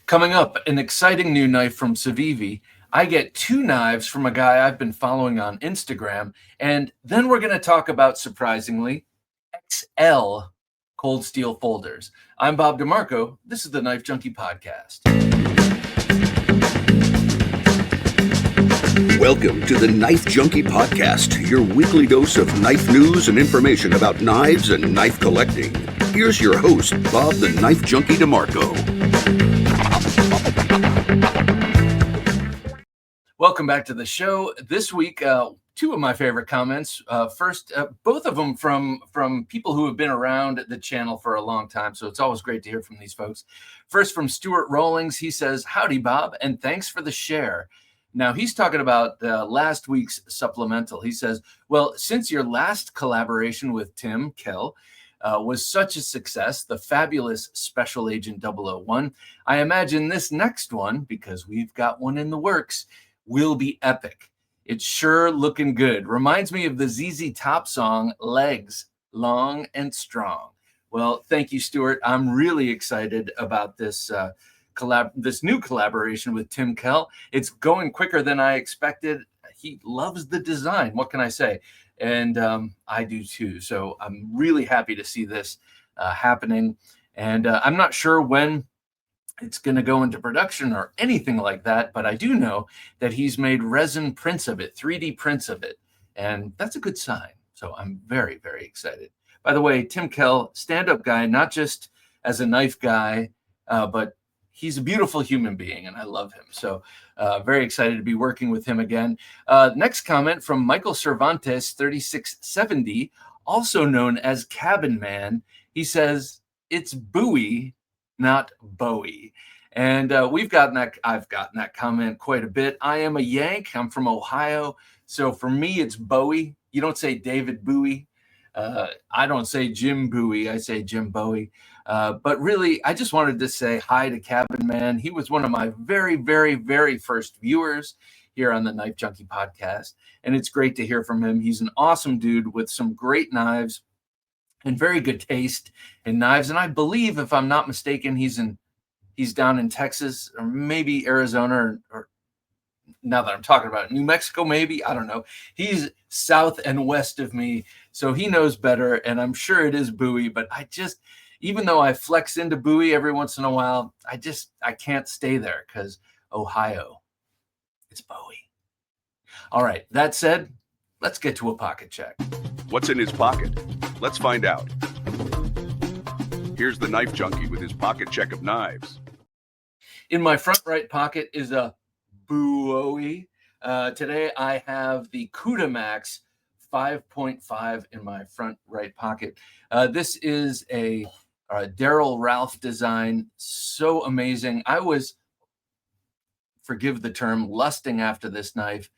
Coming up, an exciting new knife from Civivi. I get 2 knives from a guy I've been following on Instagram. And then we're going to talk about, surprisingly, XL cold steel folders. I'm Bob DeMarco. This is the Knife Junkie podcast. Welcome to the Knife Junkie podcast, your weekly dose of knife news and information about knives and knife collecting. Here's your host, Bob the Knife Junkie DeMarco. Welcome back to the show. This week, 2 of my favorite comments. First, both of them from people who have been around the channel for a long time, so it's always great to hear from these folks. First, from Stuart Rawlings, he says, "Howdy, Bob, and thanks for the share." Now, he's talking about last week's supplemental. He says, well, since your last collaboration with Tim Kell was such a success, the fabulous Special Agent 001, I imagine this next one, because we've got one in the works, will be epic. It's sure looking good. Reminds me of the ZZ Top song, Legs, Long and Strong. Well, thank you, Stuart. I'm really excited about this this new collaboration with Tim Kell. It's going quicker than I expected. He loves the design. What can I say? And I do too. So I'm really happy to see this happening. And I'm not sure when it's going to go into production or anything like that, but I do know that he's made resin prints of it, 3D prints of it. And that's a good sign. So I'm very, very excited. By the way, Tim Kell, stand-up guy, not just as a knife guy, but he's a beautiful human being, and I love him. So very excited to be working with him again. Next comment from Michael Cervantes, 3670, also known as Cabin Man. He says, it's Bowie, not Bowie. And I've gotten that comment quite a bit. I am a Yank. I'm from Ohio. So for me, it's Bowie. You don't say David Bowie. I don't say Jim Bowie. I say Jim Bowie. But really, I just wanted to say hi to Cabin Man. He was one of my very, very, very first viewers here on the Knife Junkie podcast. And it's great to hear from him. He's an awesome dude with some great knives and very good taste in knives. And I believe, if I'm not mistaken, he's down in Texas or maybe Arizona or now that I'm talking about it, New Mexico, maybe. I don't know. He's south and west of me, so he knows better. And I'm sure it is Bowie, but even though I flex into Bowie every once in a while, I can't stay there because Ohio, it's Bowie. All right. That said, let's get to a pocket check. What's in his pocket? Let's find out. Here's the Knife Junkie with his pocket check of knives. In my front right pocket is a Bowie. Today I have the Cuda Maxx 5.5 in my front right pocket. This is a Daryl Ralph design. So amazing. I was, forgive the term, lusting after this knife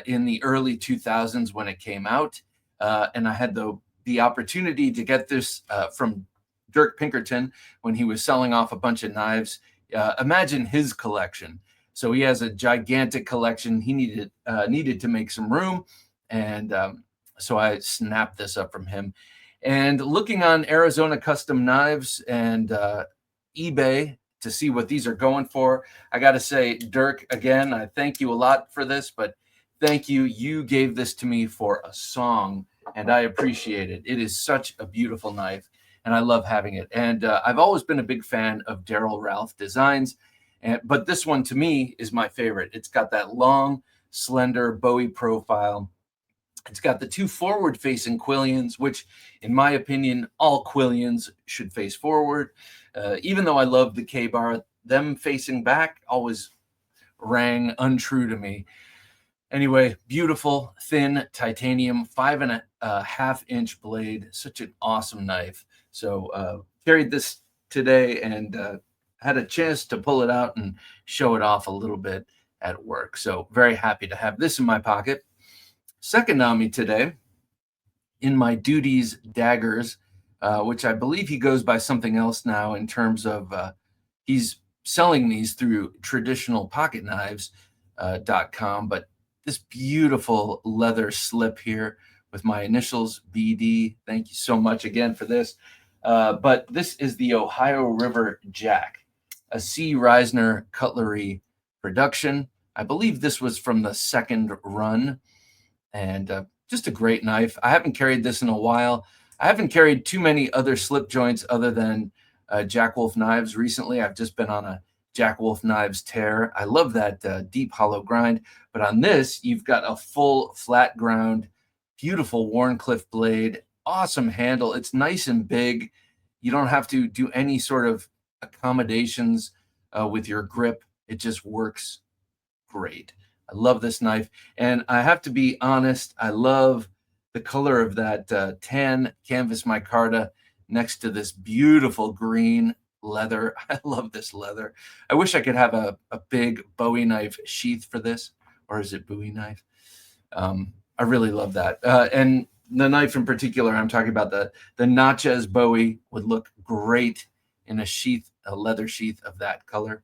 in the early 2000s when it came out. And I had the opportunity to get this from Dirk Pinkerton when he was selling off a bunch of knives. Imagine his collection. So he has a gigantic collection. He needed to make some room. And so I snapped this up from him. And looking on Arizona Custom Knives and eBay to see what these are going for, I got to say, Dirk, again, I thank you a lot for this, but thank you. You gave this to me for a song, and I appreciate it. It is such a beautiful knife, and I love having it. And I've always been a big fan of Daryl Ralph designs, but this one, to me, is my favorite. It's got that long, slender Bowie profile. It's got the 2 forward-facing quillions, which, in my opinion, all quillions should face forward. Even though I love the K-bar, them facing back always rang untrue to me. Anyway, beautiful, thin titanium, 5.5-inch blade. Such an awesome knife. So carried this today and had a chance to pull it out and show it off a little bit at work. So very happy to have this in my pocket. Second on me today, in my duties daggers, which I believe he goes by something else now in terms of he's selling these through traditionalpocketknives.com. But this beautiful leather slip here with my initials, BD. Thank you so much again for this. But this is the Ohio River Jack. a C.Risner Cutlery production. I believe this was from the second run, and just a great knife. I haven't carried this in a while. I haven't carried too many other slip joints other than Jack Wolf knives recently. I've just been on a Jack Wolf knives tear. I love that deep hollow grind, but on this, you've got a full flat ground, beautiful Wharncliffe blade, awesome handle. It's nice and big. You don't have to do any sort of accommodations with your grip. It just works great. I love this knife. And I have to be honest, I love the color of that tan canvas micarta next to this beautiful green leather. I love this leather. I wish I could have a big Bowie knife sheath for this, or is it Bowie knife? I really love that. And the knife in particular, I'm talking about the Natchez Bowie would look great in a sheath, a leather sheath of that color.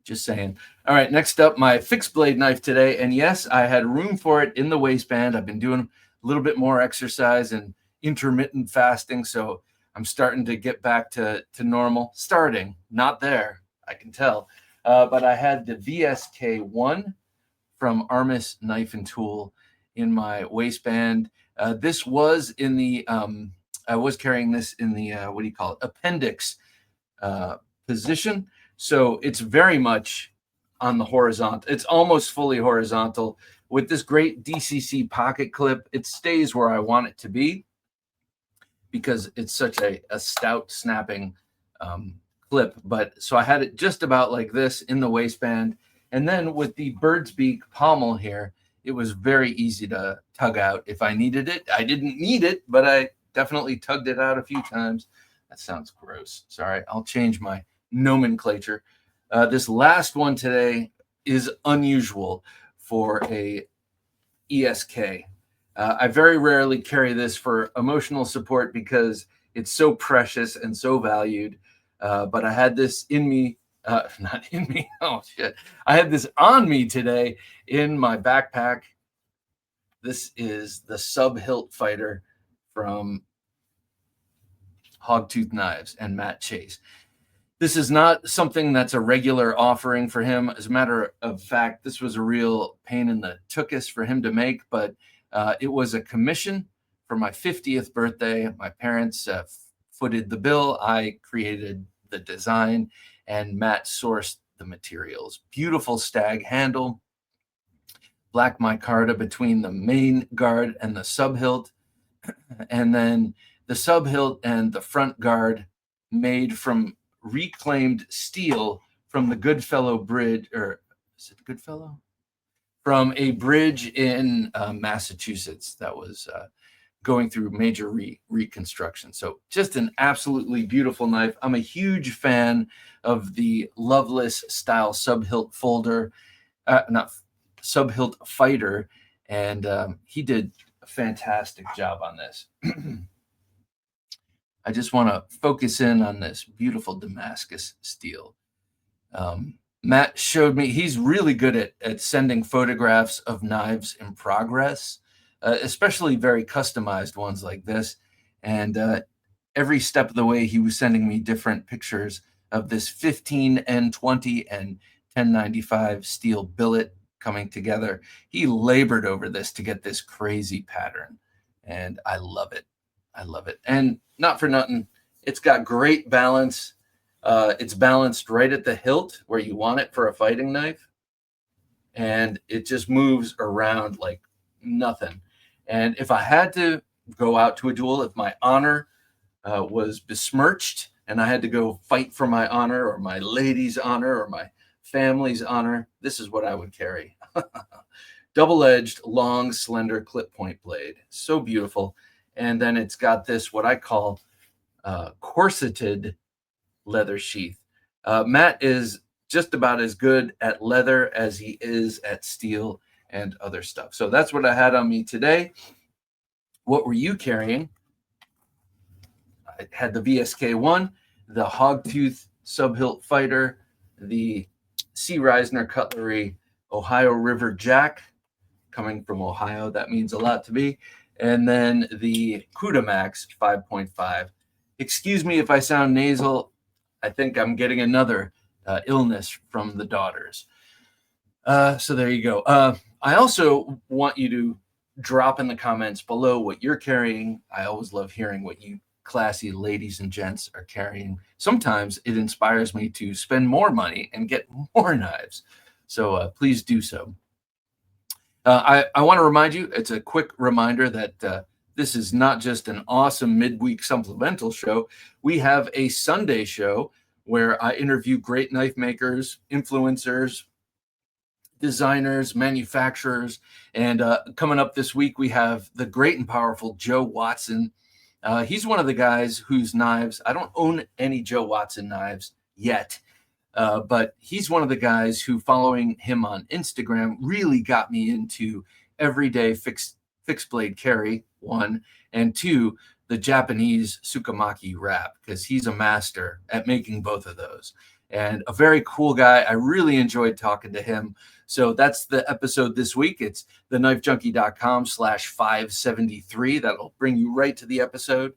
Just saying. All right, next up, my fixed blade knife today. And yes, I had room for it in the waistband. I've been doing a little bit more exercise and intermittent fasting, so I'm starting to get back to normal. Starting, not there, I can tell. But I had the VSK1 from Armis Knife and Tool in my waistband. This was in the, I was carrying this in the, what do you call it, appendix position. So it's very much on the horizontal. It's almost fully horizontal. With this great DCC pocket clip, it stays where I want it to be because it's such a stout snapping clip. But so I had it just about like this in the waistband. And then with the bird's beak pommel here, it was very easy to tug out if I needed it. I didn't need it, but I definitely tugged it out a few times. That sounds gross. Sorry, I'll change my nomenclature. This last one today is unusual for a ESK. I very rarely carry this for emotional support because it's so precious and so valued. But I had this in me, not in me. Oh shit! I had this on me today in my backpack. This is the Sub-Hilt fighter from Hogtooth Knives and Matt Chase. This is not something that's a regular offering for him. As a matter of fact, this was a real pain in the tuchus for him to make, but it was a commission for my 50th birthday. My parents footed the bill. I created the design, and Matt sourced the materials. Beautiful stag handle, black micarta between the main guard and the sub-hilt, and then the sub-hilt and the front guard made from reclaimed steel from the Goodfellow Bridge, or is it Goodfellow? From a bridge in Massachusetts that was going through major reconstruction. So just an absolutely beautiful knife. I'm a huge fan of the Loveless style sub-hilt folder, not sub-hilt fighter, and he did a fantastic job on this. I just want to focus in on this beautiful Damascus steel. Matt showed me, he's really good at sending photographs of knives in progress, especially very customized ones like this. And every step of the way, he was sending me different pictures of this 15 N20 and 1095 steel billet coming together. He labored over this to get this crazy pattern, and I love it. I love it. And not for nothing, it's got great balance. It's balanced right at the hilt where you want it for a fighting knife. And it just moves around like nothing. And if I had to go out to a duel, if my honor was besmirched and I had to go fight for my honor or my lady's honor or my family's honor, this is what I would carry. Double-edged, long, slender clip point blade. So beautiful. And then it's got this, what I call corseted leather sheath. Matt is just about as good at leather as he is at steel and other stuff. So that's what I had on me today. What were you carrying? I had the VSK1, the Hogtooth Sub-Hilt Fighter, the C.Risner Cutlery Ohio River Jack, coming from Ohio. That means a lot to me. And then the Cuda Maxx 5.5. Excuse me if I sound nasal. I think I'm getting another illness from the daughters. So there you go. I also want you to drop in the comments below what you're carrying. I always love hearing what you classy ladies and gents are carrying. Sometimes it inspires me to spend more money and get more knives. So please do so. I want to remind you, it's a quick reminder that this is not just an awesome midweek supplemental show. We have a Sunday show where I interview great knife makers, influencers, designers, manufacturers. And coming up this week, we have the great and powerful Joe Watson. He's one of the guys whose knives, I don't own any Joe Watson knives yet, but he's one of the guys who, following him on Instagram, really got me into everyday fixed blade carry, one, and two, the Japanese Tsukamaki wrap, because he's a master at making both of those. And a very cool guy. I really enjoyed talking to him. So that's the episode this week. It's TheKnifeJunkie.com/573. That'll bring you right to the episode.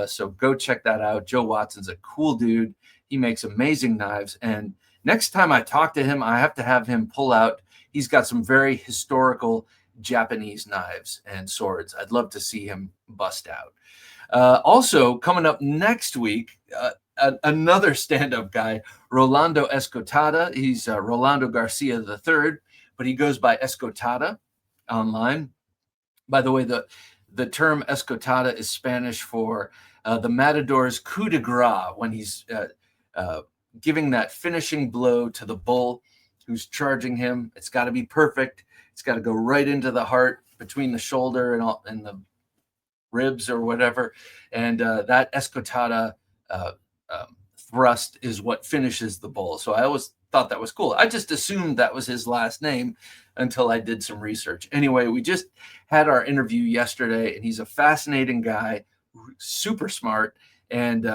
So go check that out. Joe Watson's a cool dude. He makes amazing knives. And next time I talk to him, I have to have him pull out. He's got some very historical Japanese knives and swords. I'd love to see him bust out. Also, coming up next week, another stand-up guy, Rolando Escotada. He's Rolando Garcia III, but he goes by Escotada online. By the way, the term Escotada is Spanish for the matador's coup de grace, when he's giving that finishing blow to the bull who's charging him. It's got to be perfect. It's got to go right into the heart, between the shoulder and the ribs or whatever. And that Escotada thrust is what finishes the bull. So I always thought that was cool. I just assumed that was his last name until I did some research. Anyway, we just had our interview yesterday, and he's a fascinating guy, super smart, and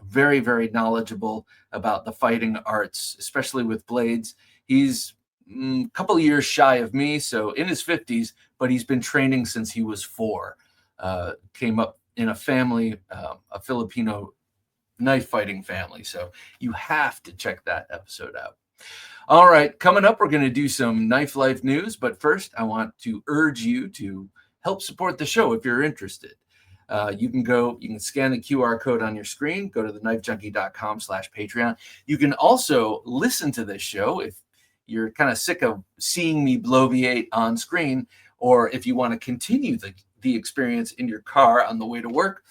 very, very knowledgeable about the fighting arts, especially with blades. He's a couple of years shy of me, so in his 50s, but he's been training since he was 4. Came up in a family, a Filipino knife fighting family. So you have to check that episode out. All right, coming up, we're going to do some Knife Life news. But first, I want to urge you to help support the show if you're interested. You can scan the QR code on your screen, go to TheKnifeJunkie.com/Patreon. You can also listen to this show if you're kind of sick of seeing me bloviate on screen, or if you want to continue the experience in your car on the way to work.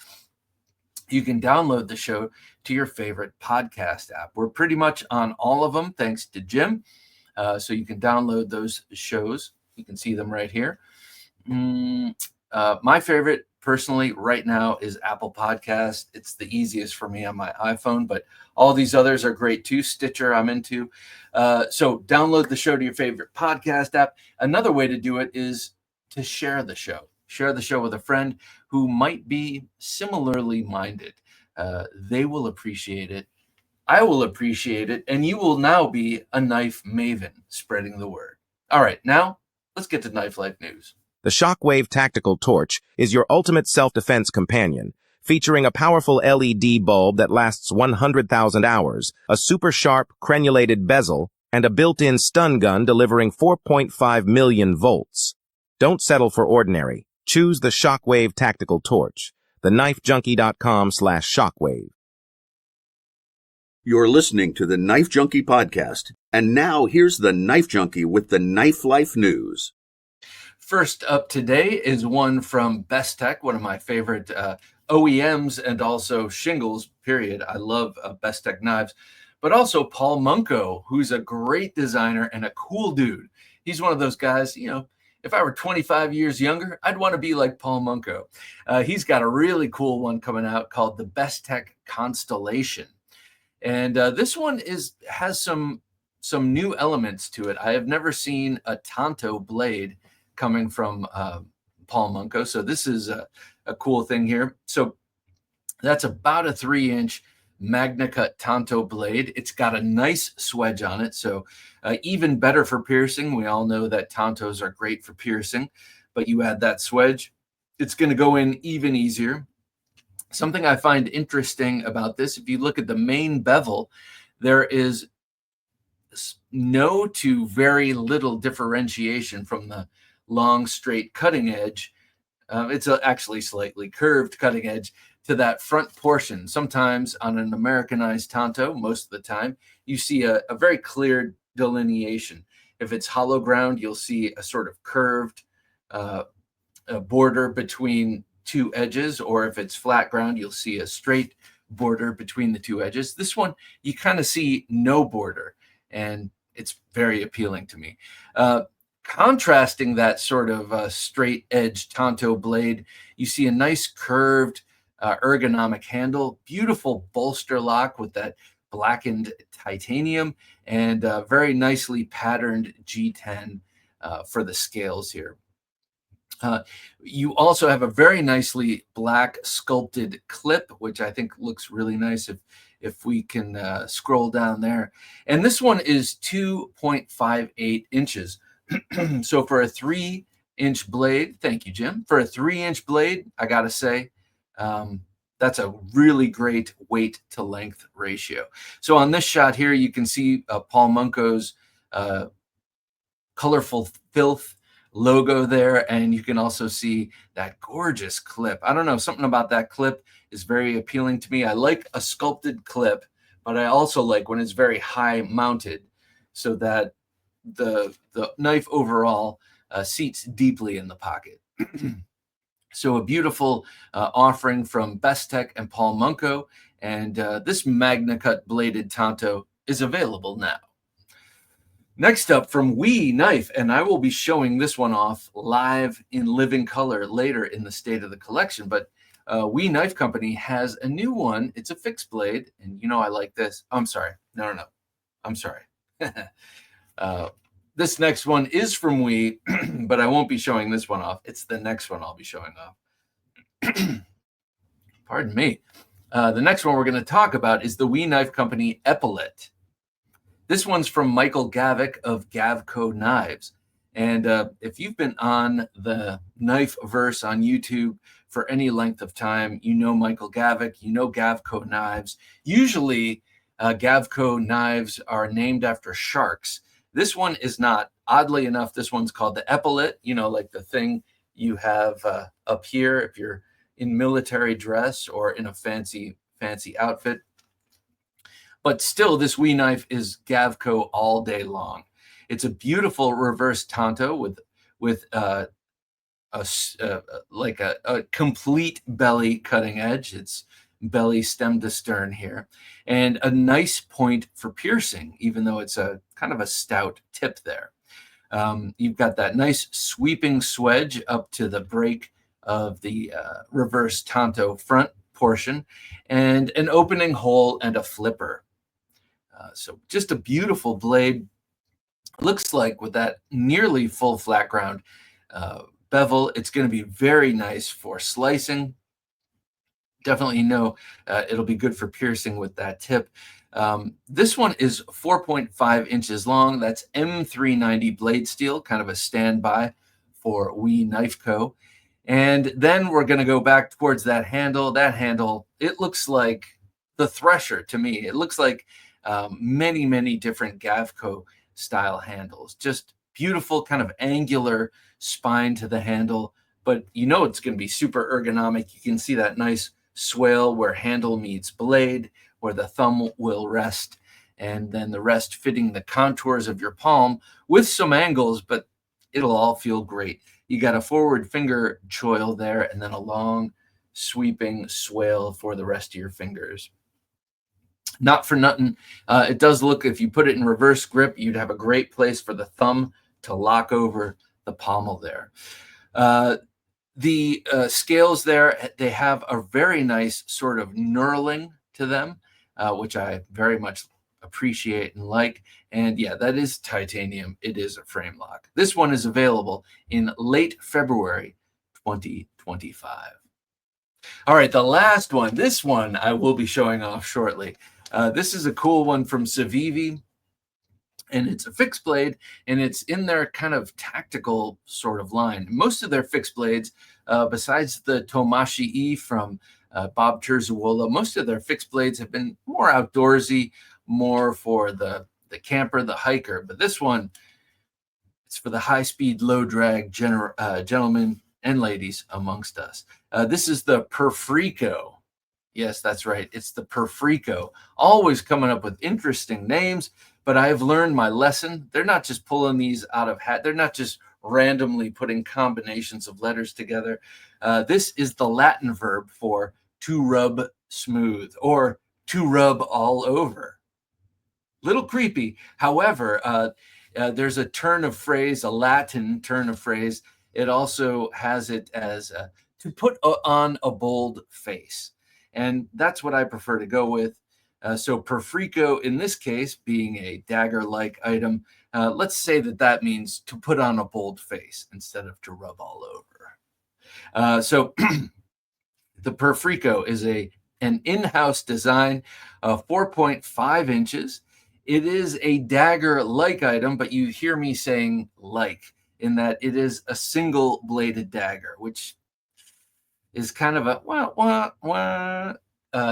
You can download the show to your favorite podcast app. We're pretty much on all of them, thanks to Jim. So you can download those shows. You can see them right here. My favorite, personally, right now is Apple Podcast. It's the easiest for me on my iPhone, but all these others are great too. Stitcher, I'm into. So download the show to your favorite podcast app. Another way to do it is to share the show. Share the show with a friend who might be similarly minded. They will appreciate it. I will appreciate it. And you will now be a knife maven, spreading the word. All right, now let's get to Knife Life news. The Shockwave Tactical Torch is your ultimate self-defense companion, featuring a powerful LED bulb that lasts 100,000 hours, a super sharp crenulated bezel, and a built-in stun gun delivering 4.5 million volts. Don't settle for ordinary. Choose the Shockwave Tactical Torch. TheKnifeJunkie.com/Shockwave. You're listening to the Knife Junkie podcast. And now here's the Knife Junkie with the Knife Life news. First up today is one from Bestech, one of my favorite OEMs and also shingles, period. I love Bestech knives, but also Paul Munko, who's a great designer and a cool dude. He's one of those guys, if I were 25 years younger, I'd want to be like Paul Munko. He's got a really cool one coming out called the Bestech Constellation. And this one has some new elements to it. I have never seen a Tanto blade coming from Paul Munko. So this is a cool thing here. So that's about a 3-inch MagnaCut Tanto blade. It's got a nice swedge on it, so even better for piercing. We all know that Tantos are great for piercing, but you add that swedge, it's going to go in even easier. Something I find interesting about this, if you look at the main bevel, there is no to very little differentiation from the long, straight cutting edge. It's actually slightly curved cutting edge to that front portion. Sometimes on an Americanized tanto, most of the time, you see a very clear delineation. If it's hollow ground, you'll see a sort of curved border between two edges, or if it's flat ground, you'll see a straight border between the two edges. This one, you kind of see no border, and it's very appealing to me. Contrasting that sort of straight edge tanto blade, you see a nice curved ergonomic handle, beautiful bolster lock with that blackened titanium, and very nicely patterned G10 for the scales here. You also have a very nicely black sculpted clip, which I think looks really nice if we can scroll down there. And this one is 2.58 inches. So for a 3-inch blade, thank you, Jim. For a 3-inch blade, I got to say, that's a really great weight to length ratio. So on this shot here, you can see Paul Munko's colorful filth logo there, and you can also see that gorgeous clip. I don't know, something about that clip is very appealing to me. I like a sculpted clip, but I also like when it's very high mounted, so that the knife overall seats deeply in the pocket. So a beautiful offering from Bestech and Paul Munko, and this Magna Cut bladed tanto is available now. Next up from Knife, and I will be showing this one off live in living color later in the State of the Collection, but Knife Company has a new one. It's a fixed blade, and you know I like this. I'm sorry. No. I'm sorry. This next one is from but I won't be showing this one off. It's the next one I'll be showing off. Pardon me. The next one we're going to talk about is the Knife Company Epaulet. This one's from Michael Gavko of Gavko Knives. And if you've been on the knife verse on YouTube for any length of time, you know Michael Gavko, you know Gavko Knives. Usually, Gavko Knives are named after sharks. This one is not. Oddly enough, this one's called the epaulet, you know, like the thing you have up here if you're in military dress or in a fancy outfit. But still, this knife is Gavko all day long. It's a beautiful reverse tanto with like a complete belly cutting edge. It's belly stem to stern here, and a nice point for piercing, even though it's a kind of a stout tip there. You've got that nice sweeping swedge up to the break of the reverse tanto front portion, and an opening hole and a flipper. So just a beautiful blade. Looks like with that nearly full flat ground bevel, it's going to be very nice for slicing. Definitely know it'll be good for piercing with that tip. This one is 4.5 inches long. That's M390 blade steel, kind of a standby for Knife Co. And then we're going to go back towards that handle. That handle, it looks like the Thresher to me. It looks like many different Gavko style handles. Just beautiful kind of angular spine to the handle, but you know it's going to be super ergonomic. You can see that nice swale where handle meets blade, where the thumb will rest, and then the rest fitting the contours of your palm with some angles, but it'll all feel great. You got a forward finger choil there, and then a long sweeping swale for the rest of your fingers. Not for nothing, it does look, if you put it in reverse grip, you'd have a great place for the thumb to lock over the pommel there. The scales there, they have a very nice sort of knurling to them, which I very much appreciate and like. And yeah, that is titanium. It is a frame lock. This one is available in late February 2025. All right, the last one. This one I will be showing off shortly. This is a cool one from Civivi, and it's a fixed blade, and it's in their kind of tactical sort of line. Most of their fixed blades, besides the Tomashi E from Bob Terzuola. Most of their fixed blades have been more outdoorsy, more for the camper, the hiker. But this one, it's for the high-speed, low-drag gentlemen and ladies amongst us. This is the Perfrico. Yes, that's right. It's the Perfrico. Always coming up with interesting names, but I have learned my lesson. They're not just pulling these out of hat. They're not just randomly putting combinations of letters together. This is the Latin verb for to rub smooth or to rub all over. Little creepy. However, there's a turn of phrase, a Latin turn of phrase. It also has it as to put on a bold face. And that's what I prefer to go with. So Perfrico, in this case, being a dagger-like item, let's say that means to put on a bold face instead of to rub all over. So the Perfrico is an in-house design of 4.5 inches. It is a dagger-like item, but you hear me saying like, in that it is a single-bladed dagger, which is kind of a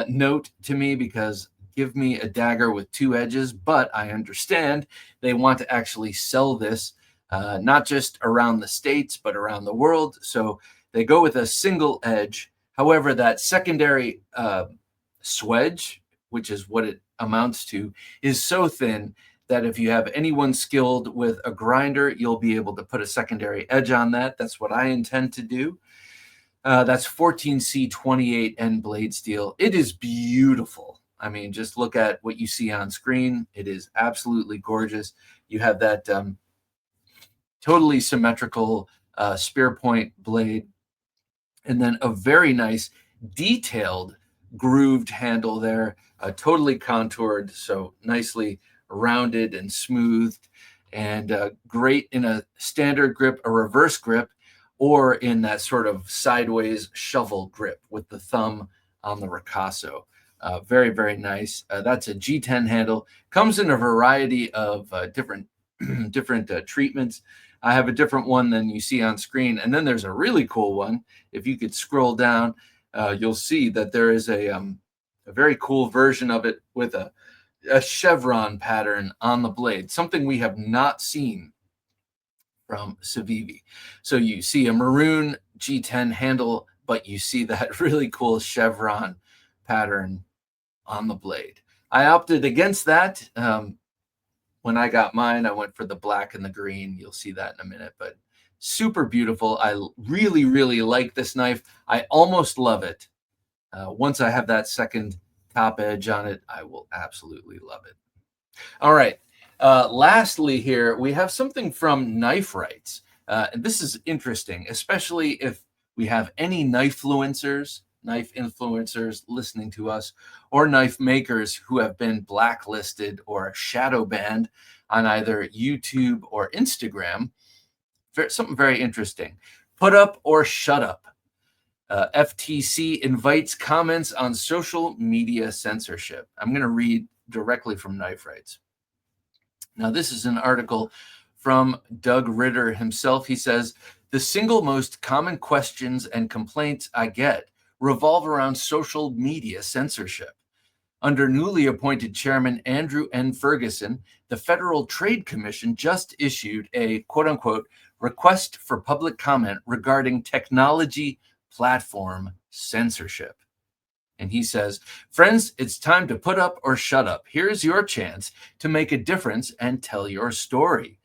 note to me, because give me a dagger with two edges. But I understand they want to actually sell this, not just around the States, but around the world. So they go with a single edge. However, that secondary swedge, which is what it amounts to, is so thin that if you have anyone skilled with a grinder, you'll be able to put a secondary edge on that. That's what I intend to do. That's 14C28 end blade steel. It is beautiful. I mean, just look at what you see on screen. It is absolutely gorgeous. You have that totally symmetrical spear point blade, and then a very nice detailed grooved handle there, totally contoured, so nicely rounded and smoothed, and great in a standard grip, a reverse grip, or in that sort of sideways shovel grip with the thumb on the ricasso. Very, very nice. That's a G10 handle. Comes in a variety of different treatments. I have a different one than you see on screen. And then there's a really cool one. If you could scroll down, you'll see that there is a very cool version of it with a chevron pattern on the blade, something we have not seen from Civivi. So you see a maroon G10 handle, but you see that really cool chevron pattern on the blade. I opted against that. When I got mine, I went for the black and the green. You'll see that in a minute, but super beautiful. I really, really like this knife. I almost love it. Once I have that second top edge on it, I will absolutely love it. All right. Lastly here, we have something from Knife Rights. And this is interesting, especially if we have any knife influencers listening to us, or knife makers who have been blacklisted or shadow banned on either YouTube or Instagram. Something very interesting. Put up or shut up. FTC invites comments on social media censorship. I'm going to read directly from Knife Rights. Now, this is an article from Doug Ritter himself. He says, the single most common questions and complaints I get revolve around social media censorship. Under newly appointed Chairman Andrew N. Ferguson, the Federal Trade Commission just issued a quote-unquote request for public comment regarding technology platform censorship. And he says, friends, it's time to put up or shut up. Here's your chance to make a difference and tell your story.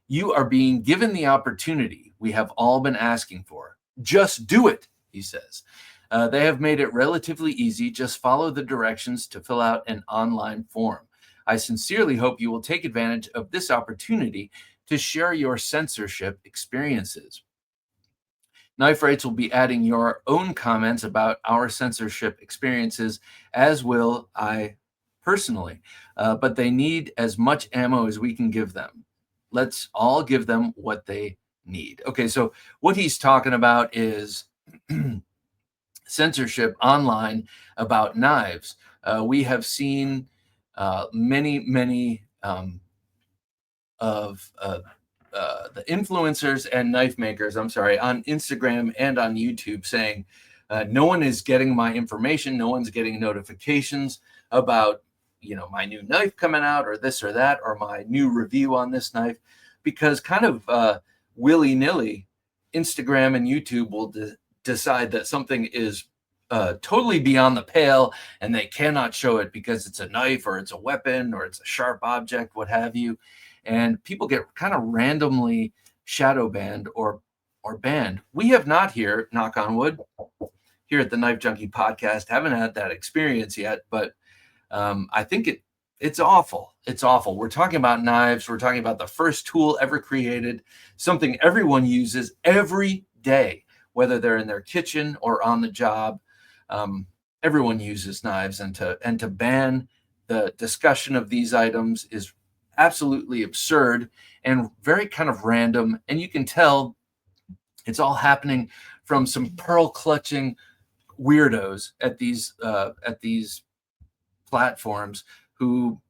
You are being given the opportunity we have all been asking for. Just do it, he says. They have made it relatively easy. Just follow the directions to fill out an online form. I sincerely hope you will take advantage of this opportunity to share your censorship experiences. Knife Rights will be adding your own comments about our censorship experiences, as will I personally. But they need as much ammo as we can give them. Let's all give them what they need. Okay, so what he's talking about is censorship online about knives. We have seen many of the influencers and knife makers, on Instagram and on YouTube saying No one is getting my information. No one's getting notifications about, my new knife coming out or this or that, or my new review on this knife, because kind of willy-nilly, Instagram and YouTube will decide that something is totally beyond the pale and they cannot show it because it's a knife or it's a weapon or it's a sharp object, what have you. And people get kind of randomly shadow banned or banned. We have not here, knock on wood, here at the Knife Junkie podcast, haven't had that experience yet, but I think it's awful. It's awful. We're talking about knives. We're talking about the first tool ever created, something everyone uses every day, whether they're in their kitchen or on the job. Everyone uses knives, and to ban the discussion of these items is absolutely absurd and very kind of random. And you can tell it's all happening from some pearl clutching weirdos at these platforms who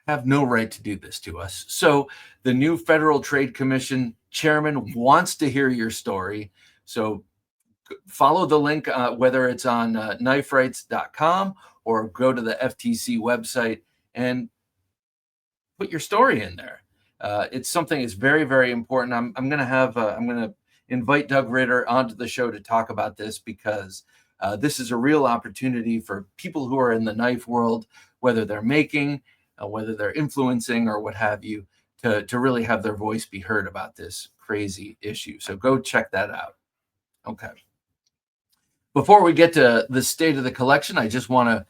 have no right to do this to us. So the new Federal Trade Commission chairman wants to hear your story. So follow the link, whether it's on kniferights.com or go to the FTC website and put your story in there. It's something that's very, very important. I'm going to invite Doug Ritter onto the show to talk about this, because this is a real opportunity for people who are in the knife world, whether they're making, whether they're influencing or what have you, to really have their voice be heard about this crazy issue. So go check that out. Okay. Before we get to the state of the collection, I just want to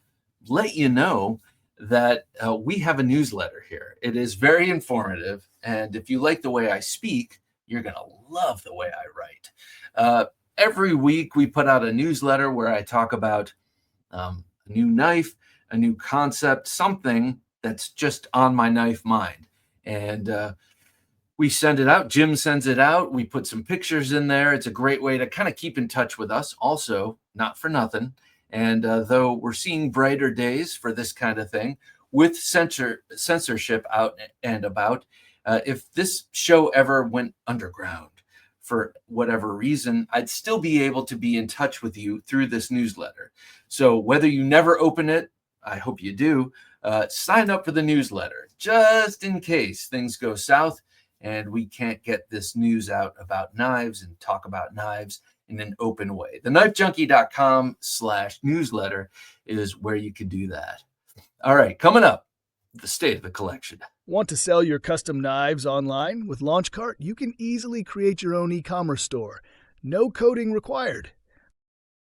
let you know that we have a newsletter here. It is very informative, and if you like the way I speak, you're going to love the way I write. Every week we put out a newsletter where I talk about a new knife, a new concept, something that's just on my knife mind. And we send it out. Jim sends it out. We put some pictures in there. It's a great way to kind of keep in touch with us. Also, not for nothing. And though we're seeing brighter days for this kind of thing, with censorship out and about, if this show ever went underground for whatever reason, I'd still be able to be in touch with you through this newsletter. So whether you never open it, I hope you do, sign up for the newsletter just in case things go south and we can't get this news out about knives and talk about knives in an open way. TheKnifeJunkie.com/newsletter is where you can do that. All right, coming up, the state of the collection. Want to sell your custom knives online? With LaunchCart, you can easily create your own e-commerce store. No coding required.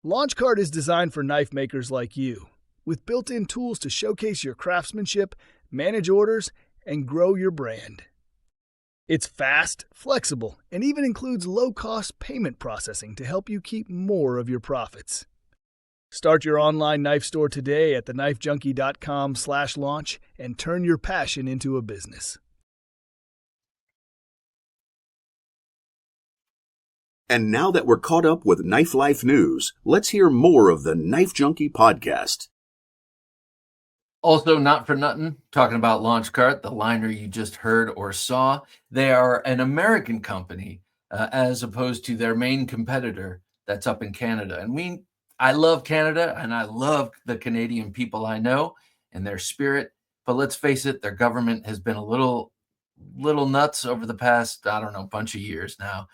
LaunchCart is designed for knife makers like you, with built-in tools to showcase your craftsmanship, manage orders, and grow your brand. It's fast, flexible, and even includes low-cost payment processing to help you keep more of your profits. Start your online knife store today at TheKnifeJunkie.com/launch and turn your passion into a business. And now that we're caught up with Knife Life news, let's hear more of the Knife Junkie podcast. Also, not for nothing, talking about LaunchCart, the liner you just heard or saw. They are an American company as opposed to their main competitor that's up in Canada. And I love Canada, and I love the Canadian people I know and their spirit. But let's face it, their government has been a little nuts over the past, bunch of years now.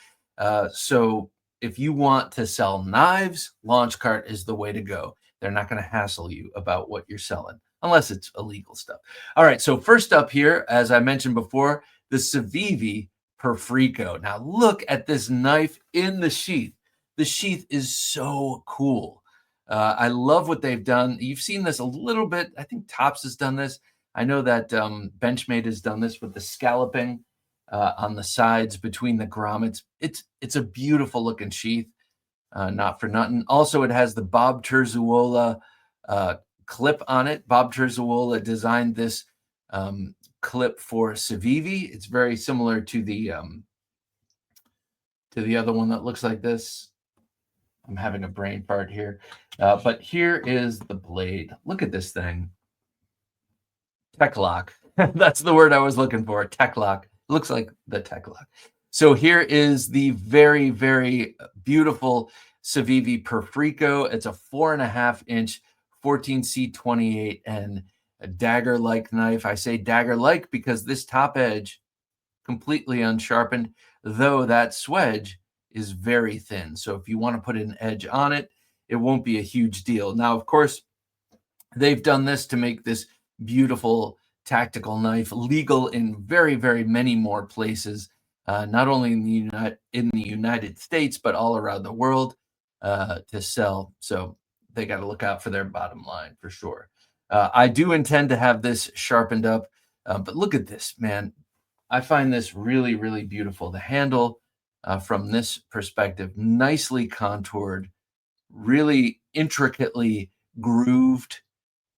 So if you want to sell knives, LaunchCart is the way to go. They're not going to hassle you about what you're selling, unless it's illegal stuff. All right, so first up here, as I mentioned before, the Civivi Perfrico. Now look at this knife in the sheath. The sheath is so cool. I love what they've done. You've seen this a little bit. I think Topps has done this. I know that Benchmade has done this with the scalloping on the sides between the grommets. It's a beautiful looking sheath, not for nothing. Also, it has the Bob Terzuola clip on it. Bob Terzuola designed this clip for Civivi. It's very similar to the other one that looks like this. I'm having a brain fart here. But here is the blade. Look at this thing. Tech lock. That's the word I was looking for. Tech lock. Looks like the tech lock. So here is the very, very beautiful Civivi Perfrico. It's a 4.5-inch 14C28 and a dagger-like knife. I say dagger-like because this top edge completely unsharpened, though that swedge is very thin. So if you want to put an edge on it, it won't be a huge deal. Now, of course, they've done this to make this beautiful tactical knife legal in very, very many more places, not only in the United States, but all around the world to sell. So they got to look out for their bottom line for sure. I do intend to have this sharpened up, but look at this, man. I find this really, really beautiful. The handle from this perspective, nicely contoured, really intricately grooved.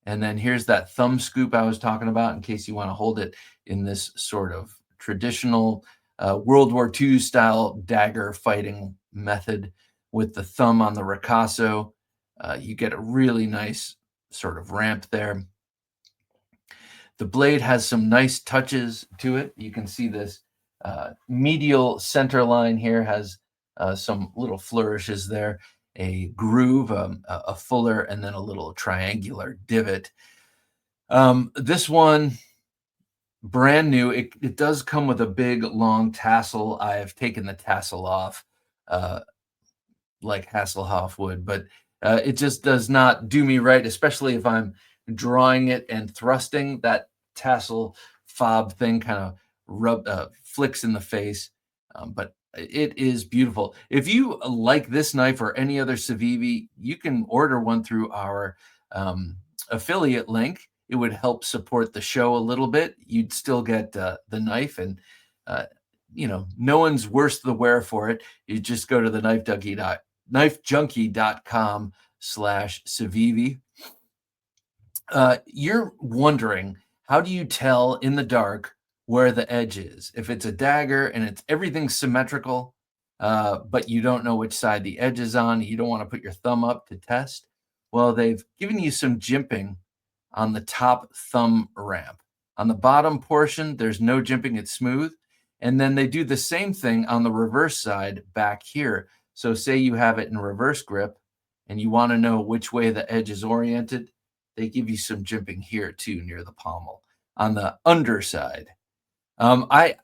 And then here's that thumb scoop I was talking about in case you want to hold it in this sort of traditional World War II style dagger fighting method with the thumb on the ricasso. You get a really nice sort of ramp there. The blade has some nice touches to it. You can see this medial center line here has some little flourishes there, a groove, a fuller, and then a little triangular divot. This one, brand new. It does come with a big, long tassel. I have taken the tassel off like Hasselhoff would, but it just does not do me right, especially if I'm drawing it and thrusting. That tassel fob thing kind of flicks in the face, but it is beautiful. If you like this knife or any other Civivi, you can order one through our affiliate link. It would help support the show a little bit. You'd still get the knife, and no one's worse the wear for it. You just go to the knifejunkie.com/Civivi. You're wondering, how do you tell in the dark where the edge is? If it's a dagger and everything's symmetrical, but you don't know which side the edge is on, you don't want to put your thumb up to test. Well, they've given you some jimping on the top thumb ramp. On the bottom portion, there's no jimping, it's smooth. And then they do the same thing on the reverse side back here. So say you have it in reverse grip and you want to know which way the edge is oriented, they give you some jimping here too, near the pommel on the underside. I,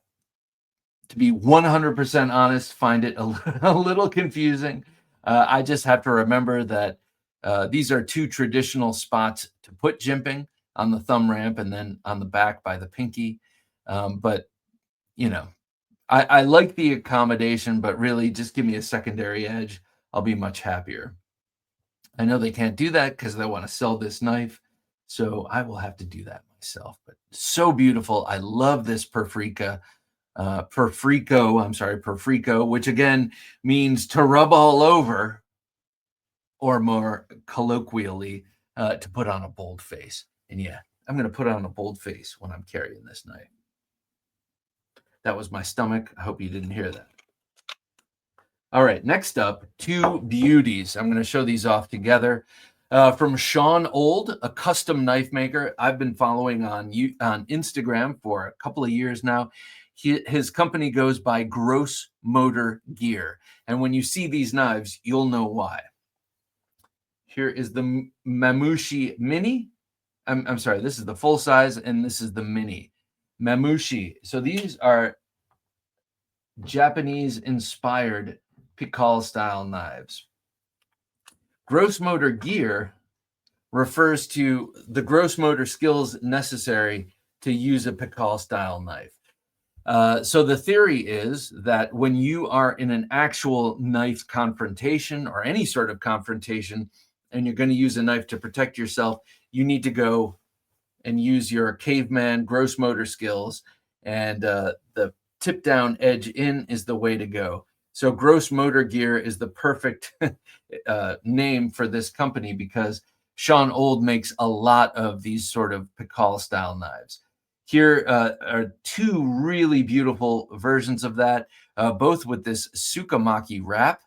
to be 100% honest, find it a little confusing. I just have to remember that these are two traditional spots to put jimping, on the thumb ramp and then on the back by the pinky. But, I like the accommodation, but really just give me a secondary edge. I'll be much happier. I know they can't do that because they want to sell this knife, so I will have to do that myself. But so beautiful. I love this Perfrico, which again means to rub all over, or more colloquially, to put on a bold face. And yeah, I'm going to put on a bold face when I'm carrying this knife. That was my stomach. I hope you didn't hear that. All right, next up, two beauties. I'm going to show these off together. From Sean Old, a custom knife maker I've been following on Instagram for a couple of years now. His company goes by Gross Motor Gear. And when you see these knives, you'll know why. Here is the Mamushi Mini. I'm sorry, this is the full size, and this is the Mini. Mamushi. So these are Japanese-inspired Pikal-style knives. Gross motor gear refers to the gross motor skills necessary to use a Pikal-style knife. So the theory is that when you are in an actual knife confrontation or any sort of confrontation, and you're going to use a knife to protect yourself, you need to go and use your caveman gross motor skills, and the tip down edge in is the way to go. So Gross Motor Gear is the perfect name for this company because Sean Old makes a lot of these sort of Pikal style knives. Here are two really beautiful versions of that, both with this Tsukamaki wrap,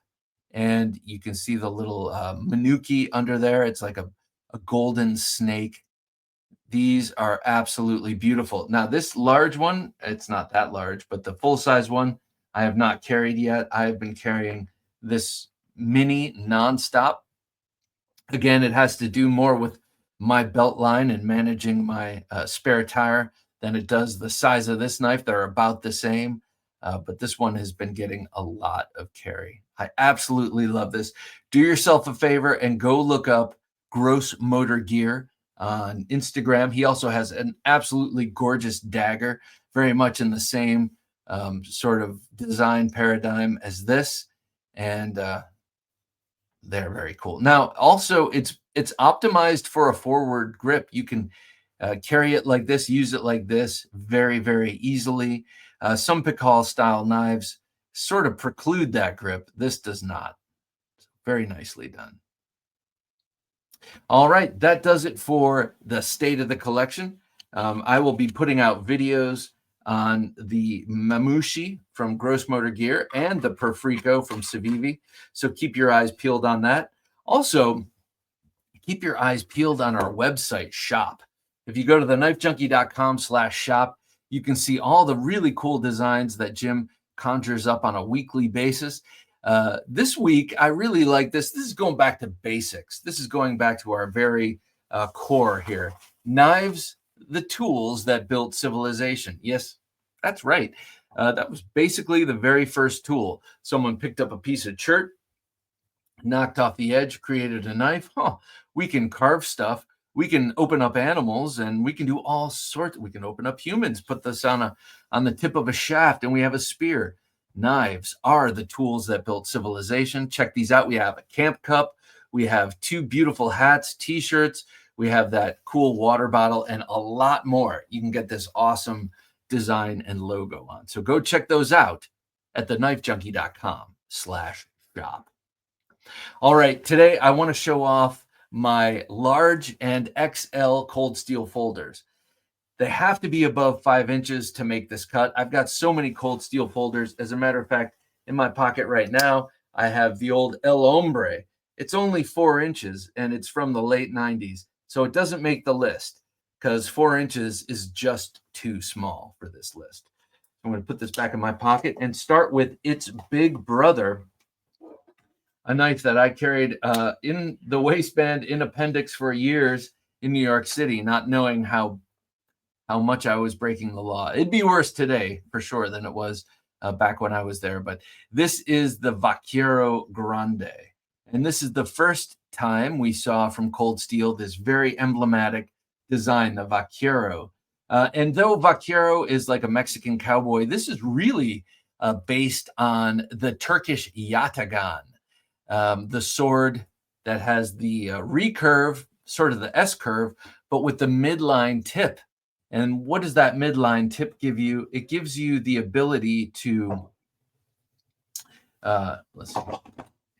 and you can see the little manuki under there. It's like a golden snake. These are absolutely beautiful. Now, this large one, it's not that large, but the full-size one, I have not carried yet. I have been carrying this mini nonstop. Again, it has to do more with my belt line and managing my spare tire than it does the size of this knife. They're about the same, but this one has been getting a lot of carry. I absolutely love this. Do yourself a favor and go look up Gross Motor Gear on Instagram. He also has an absolutely gorgeous dagger, very much in the same sort of design paradigm as this. And they're very cool. Now, also, it's optimized for a forward grip. You can carry it like this, use it like this very, very easily. Some Pikal style knives sort of preclude that grip. This does not. Very nicely done. All right, that does it for the state of the collection. I will be putting out videos on the Mamushi from Gross Motor Gear and the Perfrico from Civivi. So keep your eyes peeled on that. Also, keep your eyes peeled on our website shop. If you go to TheKnifeJunkie.com/shop, you can see all the really cool designs that Jim conjures up on a weekly basis. This week, I really like this. This is going back to basics. This is going back to our very core here. Knives, the tools that built civilization. Yes, that's right. That was basically the very first tool. Someone picked up a piece of chert, knocked off the edge, created a knife. We can carve stuff. We can open up animals, and we can do all sorts. We can open up humans, put this on the tip of a shaft, and we have a spear. Knives are the tools that built civilization. Check these out. We have a camp cup. We have 2 beautiful hats, t-shirts. We have that cool water bottle and a lot more. You can get this awesome design and logo on. So go check those out at TheKnifeJunkie.com/shop. All right, today I want to show off my large and XL cold steel folders. They have to be above 5 inches to make this cut. I've got so many cold steel folders. As a matter of fact, in my pocket right now, I have the old El Hombre. It's only 4 inches, and it's from the late 90s. So it doesn't make the list because 4 inches is just too small for this list. I'm going to put this back in my pocket and start with its big brother, a knife that I carried in the waistband in appendix for years in New York City, not knowing how much I was breaking the law. It'd be worse today for sure than it was back when I was there. But this is the Vaquero Grande. And this is the first time we saw from Cold Steel this very emblematic design, the Vaquero. And though Vaquero is like a Mexican cowboy, this is really based on the Turkish yatagan, the sword that has the recurve, sort of the S curve, but with the midline tip. And what does that midline tip give you? It gives you the ability to, let's see,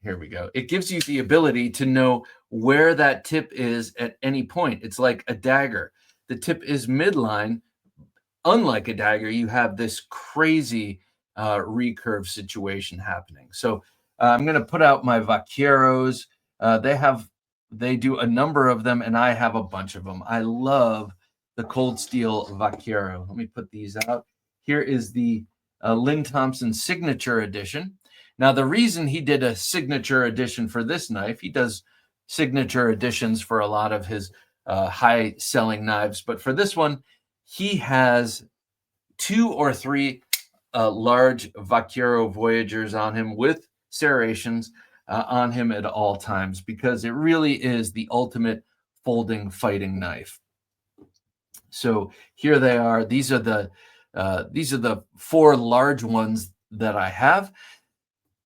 here we go. It gives you the ability to know where that tip is at any point. It's like a dagger. The tip is midline. Unlike a dagger, you have this crazy recurve situation happening. So I'm going to put out my Vaqueros. They do a number of them, and I have a bunch of them. I love the Cold Steel Vaquero. Let me put these out. Here is the Lynn Thompson Signature Edition. Now, the reason he did a signature edition for this knife, he does signature editions for a lot of his high-selling knives, but for this one, he has 2 or 3 large Vaquero Voyagers on him with serrations on him at all times, because it really is the ultimate folding fighting knife. So here they are. These are the 4 large ones that I have.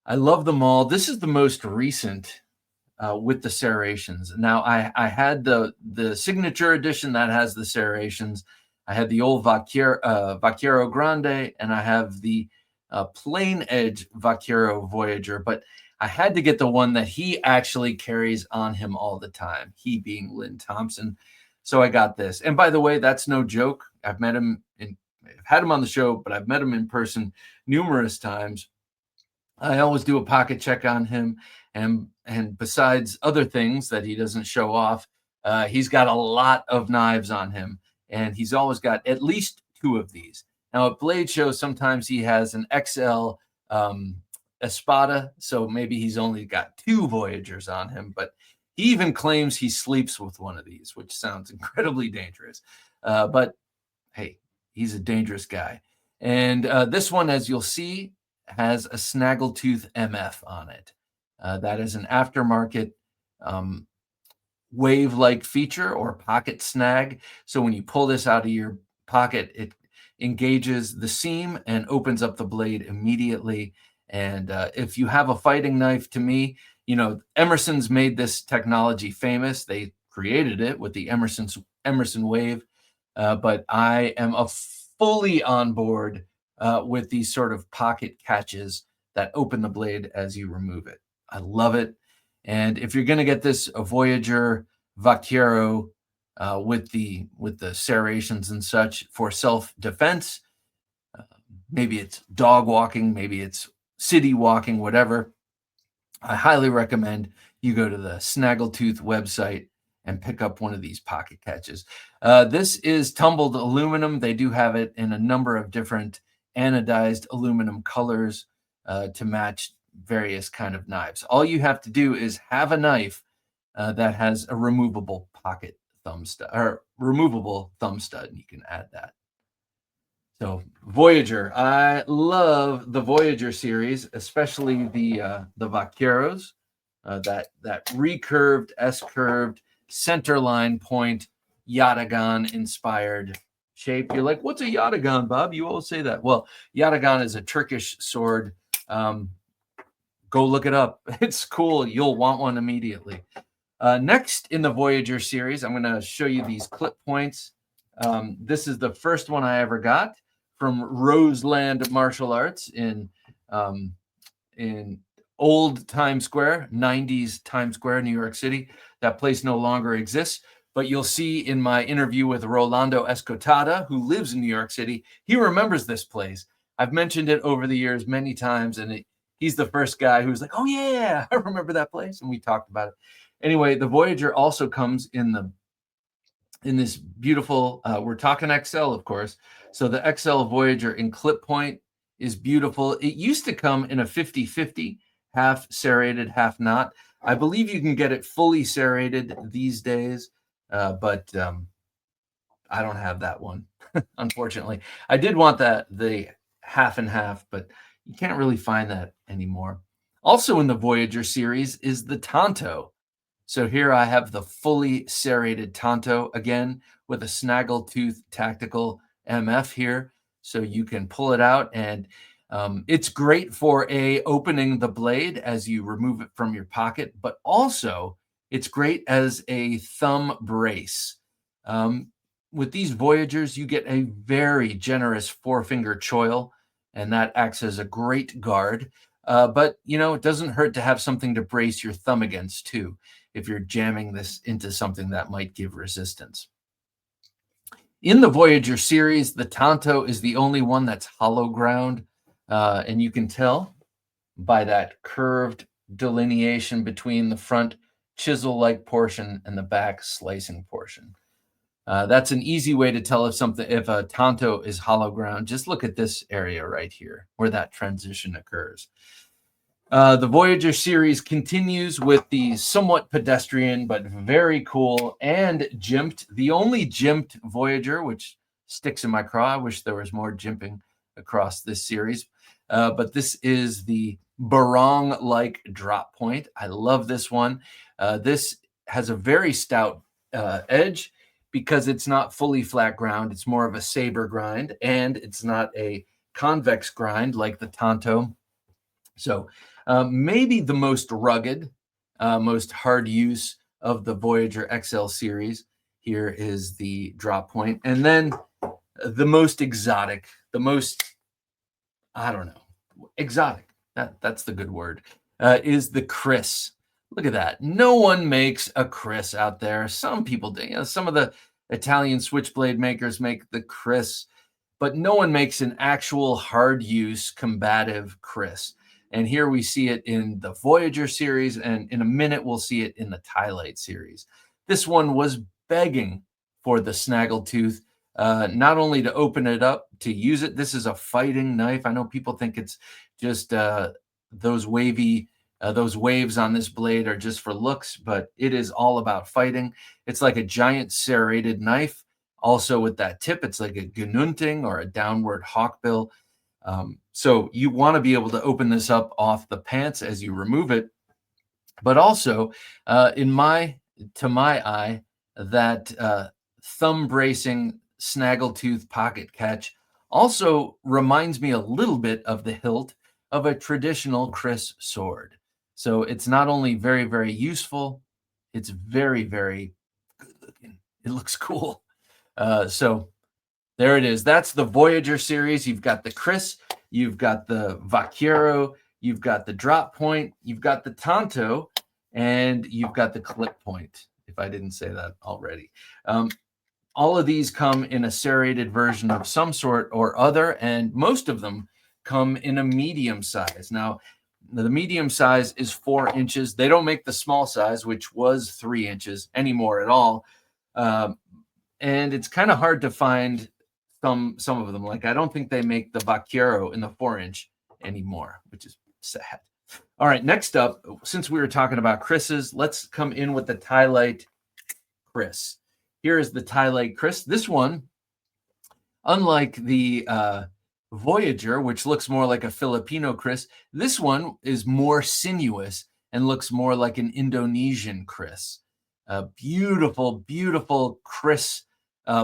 I love them all. This is the most recent with the serrations. Now I had the signature edition that has the serrations. I had the old Vaquero Grande, and I have the plain edge Vaquero Voyager, but I had to get the one that he actually carries on him all the time, he being Lynn Thompson. So I got this. And by the way, that's no joke. I've met him I've had him on the show, but I've met him in person numerous times. I always do a pocket check on him. And besides other things that he doesn't show off, he's got a lot of knives on him. And he's always got at least 2 of these. Now, at Blade Show, sometimes he has an XL Espada, so maybe he's only got 2 Voyagers on him, but he even claims he sleeps with one of these, which sounds incredibly dangerous. But hey, he's a dangerous guy. And this one, as you'll see, has a Snaggletooth MF on it. That is an aftermarket wave-like feature or pocket snag. So when you pull this out of your pocket, it engages the seam and opens up the blade immediately. And if you have a fighting knife, to me, you know, Emerson's made this technology famous. They created it with the Emerson Wave. But I am fully on board with these sort of pocket catches that open the blade as you remove it. I love it. And if you're going to get this a Voyager Vaquero with the serrations and such for self-defense, maybe it's dog walking, maybe it's city walking, whatever, I highly recommend you go to the Snaggletooth website and pick up one of these pocket catches. This is tumbled aluminum. They do have it in a number of different anodized aluminum colors to match various kind of knives. All you have to do is have a knife that has a removable pocket thumb stud or removable thumb stud, and you can add that. So Voyager, I love the Voyager series, especially the Vaqueros, that recurved, S-curved, centerline point, Yatagan inspired shape. You're like, what's a Yatagan, Bob? You always say that. Well, Yatagan is a Turkish sword. Go look it up. It's cool. You'll want one immediately. Next in the Voyager series, I'm going to show you these clip points. This is the first one I ever got from Roseland Martial Arts in old Times Square, 90s Times Square, New York City. That place no longer exists, but you'll see in my interview with Rolando Escotada, who lives in New York City, he remembers this place. I've mentioned it over the years many times, and he's the first guy who's like, oh yeah, I remember that place, and we talked about it. Anyway, the Voyager also comes in this beautiful, we're talking XL, of course. So the XL Voyager in clip point is beautiful. It used to come in a 50-50, half serrated, half not. I believe you can get it fully serrated these days, but I don't have that one, unfortunately. I did want the half and half, but you can't really find that anymore. Also in the Voyager series is the Tonto. So here I have the fully serrated Tonto, again, with a Snaggletooth Tactical MF here. So you can pull it out, and it's great for opening the blade as you remove it from your pocket, but also it's great as a thumb brace. With these Voyagers, you get a very generous 4-finger choil, and that acts as a great guard. But, you know, it doesn't hurt to have something to brace your thumb against, too, if you're jamming this into something that might give resistance. In the Voyager series, the Tonto is the only one that's hollow ground, and you can tell by that curved delineation between the front chisel-like portion and the back slicing portion. That's an easy way to tell if a Tonto is hollow ground. Just look at this area right here where that transition occurs. The Voyager series continues with the somewhat pedestrian but very cool and jimped, the only jimped Voyager, which sticks in my craw. I wish there was more jimping across this series. But this is the barong-like drop point. I love this one. This has a very stout edge because it's not fully flat ground. It's more of a saber grind, and it's not a convex grind like the Tonto. So maybe the most rugged, most hard use of the Voyager XL series here is the drop point. And then the most exotic, the most, I don't know, exotic, that's the good word, is the Chris. Look at that. No one makes a Chris out there. Some people do. You know, some of the Italian switchblade makers make the Chris, but no one makes an actual hard use combative Chris. And here we see it in the Voyager series, and in a minute we'll see it in the Tylite series. This one was begging for the Snaggletooth, not only to open it up, to use it. This is a fighting knife. I know people think it's just those waves on this blade are just for looks, but it is all about fighting. It's like a giant serrated knife. Also with that tip, it's like a genunting or a downward hawkbill. So you want to be able to open this up off the pants as you remove it. But also, to my eye, that thumb bracing snaggletooth pocket catch also reminds me a little bit of the hilt of a traditional Chris sword. So it's not only very, very useful, it's very, very good looking. It looks cool. So there it is. That's the Voyager series. You've got the Chris, you've got the Vaquero, you've got the drop point, you've got the Tanto, and you've got the clip point, if I didn't say that already. All of these come in a serrated version of some sort or other, and most of them come in a medium size. Now, the medium size is 4 inches. They don't make the small size, which was 3 inches, anymore at all. And it's kind of hard to find some of them. Like, I don't think they make the Vaquero in the 4-inch anymore, which is sad. All right, next up, since we were talking about Chris's, let's come in with the Tylite Chris. Here is the Tylite Chris. This one, unlike the Voyager, which looks more like a Filipino Chris, this one is more sinuous and looks more like an Indonesian Chris. A beautiful, beautiful Chris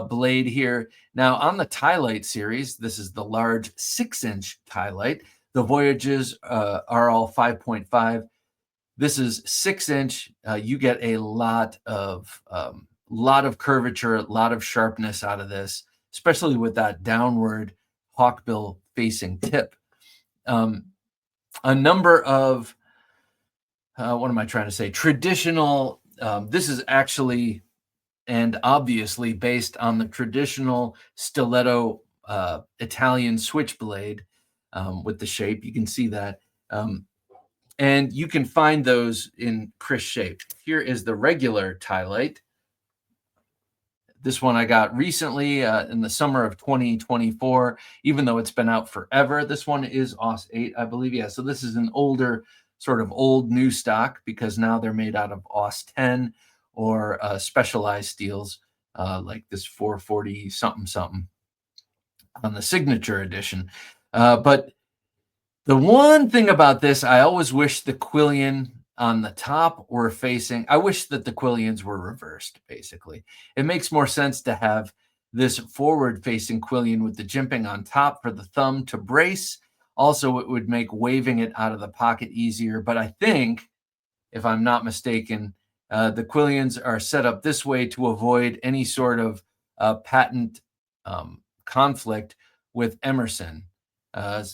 blade here. Now, on the Tylite series, this is the large 6-inch Tylite. The Voyagers are all 5.5. This is 6-inch. You get a lot of curvature, a lot of sharpness out of this, especially with that downward hawkbill facing tip. A number of what am I trying to say? Traditional. This is actually and obviously based on the traditional stiletto Italian switchblade with the shape. You can see that. And you can find those in Chris shape. Here is the regular Tylite. This one I got recently in the summer of 2024, even though it's been out forever. This one is OS 8, I believe. Yeah, so this is an older, sort of old new stock, because now they're made out of OS 10 or specialized steels like this 440 something on the signature edition. But the one thing about this, I always wish the quillion on the top were facing, I wish that the quillions were reversed, basically. It makes more sense to have this forward-facing quillion with the jimping on top for the thumb to brace. Also, it would make waving it out of the pocket easier. But I think, if I'm not mistaken, the quillions are set up this way to avoid any sort of patent conflict with Emerson.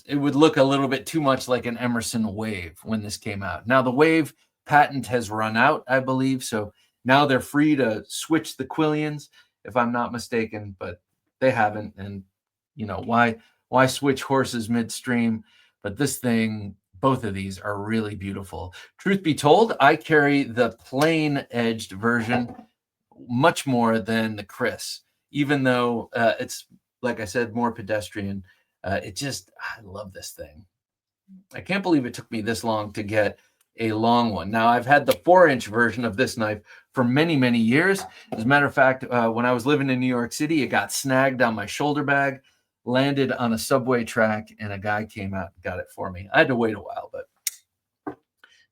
It would look a little bit too much like an Emerson Wave when this came out. Now, the Wave patent has run out, I believe, so now they're free to switch the quillions, if I'm not mistaken, but they haven't. And, you know, why switch horses midstream? But this thing, both of these are really beautiful. Truth be told, I carry the plain-edged version much more than the Chris, even though it's, like I said, more pedestrian. I love this thing. I can't believe it took me this long to get a long one. Now, I've had the 4-inch version of this knife for many, many years. As a matter of fact, when I was living in New York City, it got snagged on my shoulder bag, landed on a subway track, and a guy came out and got it for me. I had to wait a while, but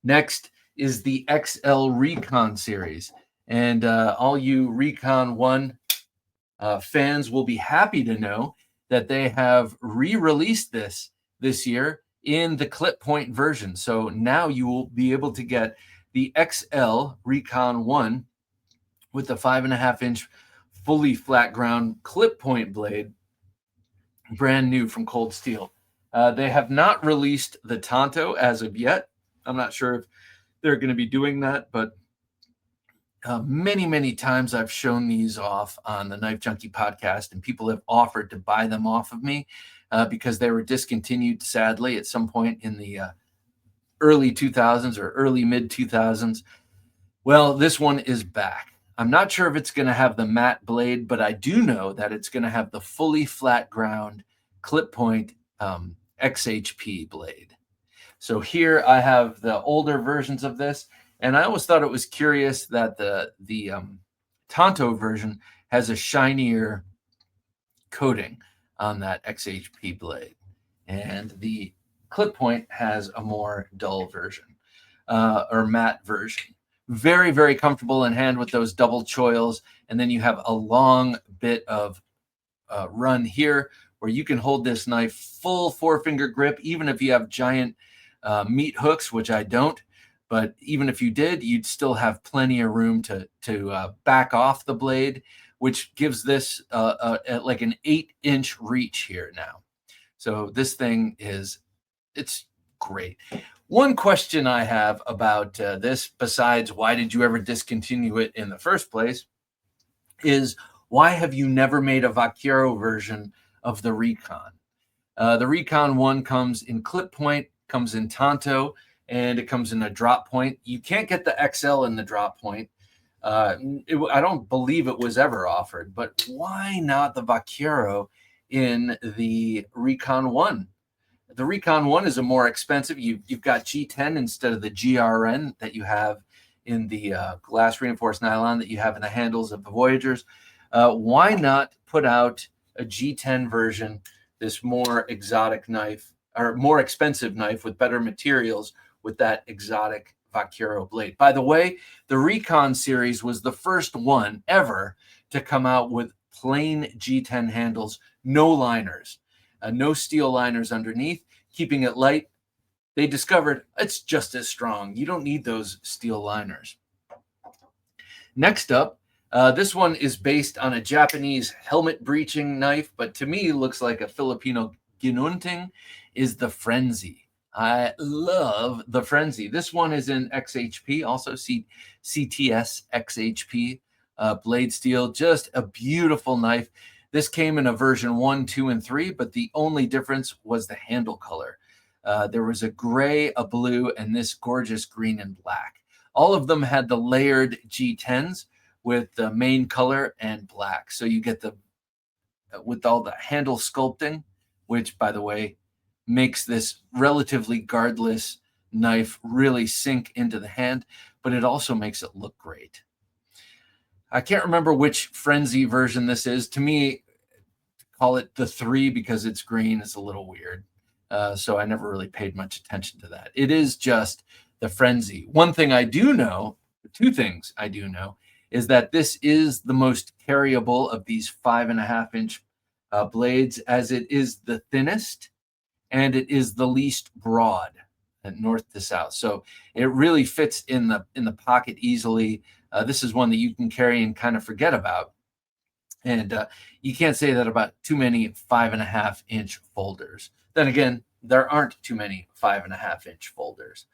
next is the XL Recon series. And all you Recon 1 fans will be happy to know that they have re-released this year in the clip point version. So now you will be able to get the XL Recon 1 with the 5.5-inch fully flat ground clip point blade, brand new from Cold Steel. They have not released the Tanto as of yet. I'm not sure if they're going to be doing that, but many, many times I've shown these off on the Knife Junkie podcast, and people have offered to buy them off of me because they were discontinued, sadly, at some point in the early 2000s or early mid 2000s. Well, this one is back. I'm not sure if it's going to have the matte blade, but I do know that it's going to have the fully flat ground clip point XHP blade. So here I have the older versions of this, and I always thought it was curious that the Tonto version has a shinier coating on that XHP blade, and the clip point has a more dull version or matte version. Very, very comfortable in hand with those double choils, and then you have a long bit of run here where you can hold this knife full 4-finger grip, even if you have giant meat hooks, which I don't. But even if you did, you'd still have plenty of room to back off the blade, which gives this like an 8-inch reach here now. So this thing it's great. One question I have about this, besides why did you ever discontinue it in the first place, is why have you never made a Vaquero version of the Recon? The Recon 1 comes in clip point, comes in Tonto, and it comes in a drop point. You can't get the XL in the drop point. I don't believe it was ever offered, but why not the Vaquero in the Recon 1? The Recon 1 is a more expensive. You've got G10 instead of the GRN that you have in the glass reinforced nylon that you have in the handles of the Voyagers. Why not put out a G10 version, this more exotic knife, or more expensive knife with better materials with that exotic Vaquero blade? By the way, the Recon series was the first one ever to come out with plain G10 handles, no liners, no steel liners underneath, keeping it light. They discovered it's just as strong. You don't need those steel liners. Next up, this one is based on a Japanese helmet breaching knife, but to me looks like a Filipino ginunting, is the Frenzy. I love the Frenzy. This one is in XHP, also CTS XHP blade steel. Just a beautiful knife. This came in a version 1, 2, and 3, but the only difference was the handle color. There was a gray, a blue, and this gorgeous green and black. All of them had the layered G10s with the main color and black. So you get with all the handle sculpting, which, by the way, makes this relatively guardless knife really sink into the hand, but it also makes it look great. I can't remember which Frenzy version this is. To me, call it the 3 because it's green. It's a little weird. So I never really paid much attention to that. It is just the Frenzy. One thing I do know, 2 things I do know, is that this is the most carryable of these 5.5-inch blades, as it is the thinnest and it is the least broad, north to south. So it really fits in the pocket easily. This is one that you can carry and kind of forget about. And you can't say that about too many 5.5-inch folders. Then again, there aren't too many 5.5-inch folders.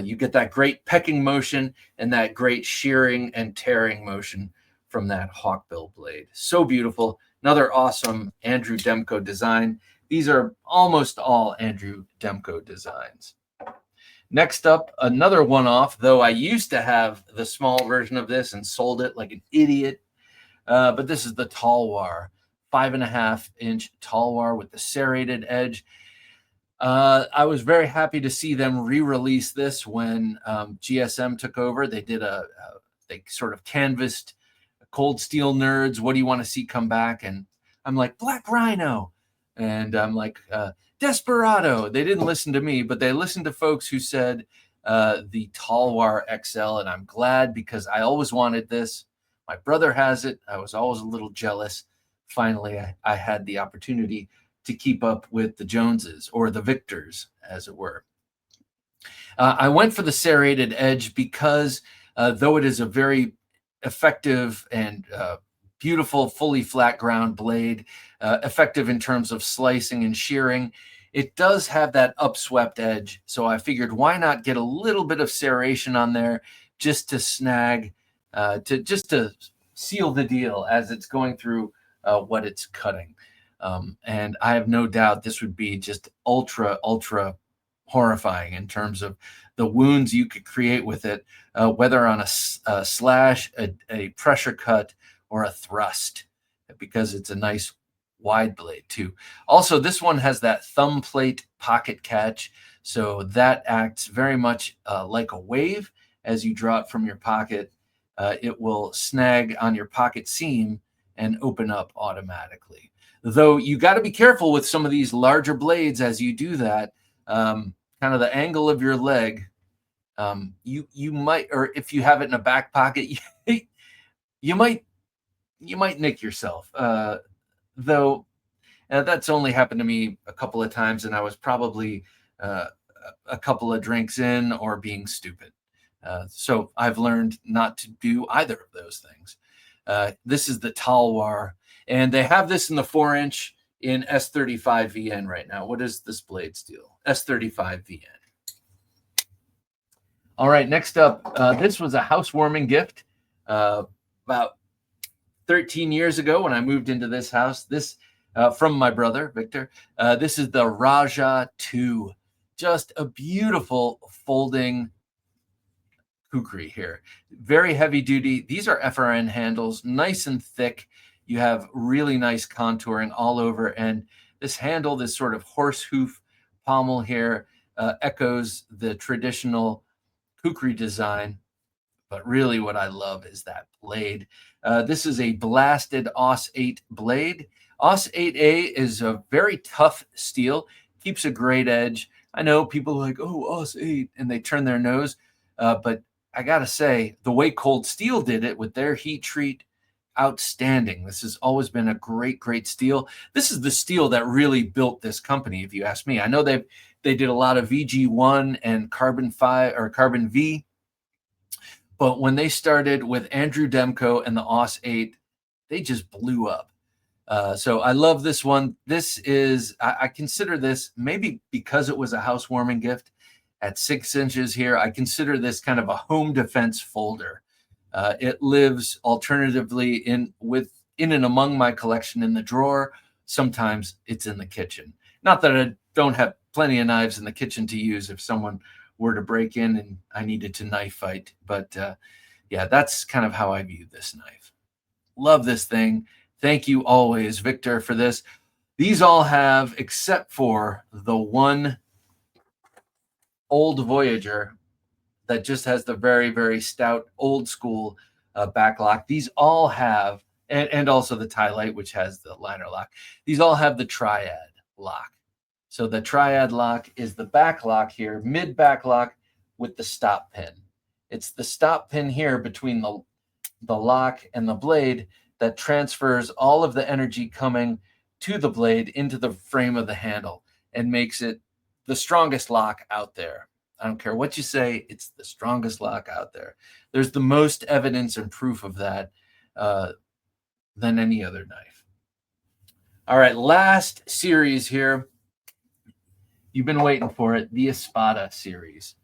You get that great pecking motion and that great shearing and tearing motion from that hawkbill blade. So beautiful. Another awesome Andrew Demko design. These are almost all Andrew Demko designs. Next up, another one-off, though I used to have the small version of this and sold it like an idiot. But this is the Talwar, 5.5-inch Talwar with the serrated edge. I was very happy to see them re-release this when GSM took over. They did they sort of canvassed Cold Steel nerds. What do you want to see come back? And I'm like, Black Rhino. And I'm like, Desperado. They didn't listen to me, but they listened to folks who said the Talwar XL. And I'm glad, because I always wanted this. My brother has it. I was always a little jealous. Finally, I had the opportunity to keep up with the Joneses, or the Victors, as it were. I went for the serrated edge because though it is a very effective and beautiful, fully flat ground blade, effective in terms of slicing and shearing, it does have that upswept edge. So I figured, why not get a little bit of serration on there just to snag, to seal the deal as it's going through what it's cutting. And I have no doubt this would be just ultra horrifying in terms of the wounds you could create with it, whether on a slash, a pressure cut, or a thrust, because it's a nice wide blade too. Also, this one has that thumb plate pocket catch, so that acts very much like a wave. As you draw it from your pocket, it will snag on your pocket seam and open up automatically. Though you got to be careful with some of these larger blades as you do that. Kind of the angle of your leg, you might, or if you have it in a back pocket, you might nick yourself. Though that's only happened to me a couple of times, and I was probably a couple of drinks in or being stupid. So I've learned not to do either of those things. This is the Talwar, and they have this in the 4-inch in S35 VN right now. What is this blade steel? S35 VN. All right, next up, this was a housewarming gift about 13 years ago when I moved into this house. This from my brother, Victor. This is the Raja 2. Just a beautiful folding kukri here. Very heavy duty. These are FRN handles, nice and thick. You have really nice contouring all over. And this handle, this sort of horse hoof pommel here, echoes the traditional kukri design. But really what I love is that blade. This is a blasted AUS 8 blade. AUS 8A is a very tough steel, keeps a great edge. I know people are like, oh, AUS 8, and they turn their nose. But I got to say, the way Cold Steel did it with their heat treat, outstanding. This has always been a great, great steel. This is the steel that really built this company, if you ask me. I know they did a lot of VG1 and Carbon 5 or Carbon V. But when they started with Andrew Demko and the AUS 8, they just blew up. So I love this one. This is, I consider this, maybe because it was a housewarming gift at 6 inches here, I consider this kind of a home defense folder. It lives alternatively in and among my collection in the drawer. Sometimes it's in the kitchen. Not that I don't have plenty of knives in the kitchen to use if someone were to break in and I needed to knife fight. But yeah, that's kind of how I view this knife. Love this thing. Thank you always, Victor, for this. These all have, except for the one old Voyager that just has the very, very stout old school back lock. These all have, and also the tie light, which has the liner lock. These all have the triad lock. So the triad lock is the back lock here, mid back lock with the stop pin. It's the stop pin here between the lock and the blade that transfers all of the energy coming to the blade into the frame of the handle and makes it the strongest lock out there. I don't care what you say, it's the strongest lock out there. There's the most evidence and proof of that than any other knife. All right, last series here. You've been waiting for it, the Espada series.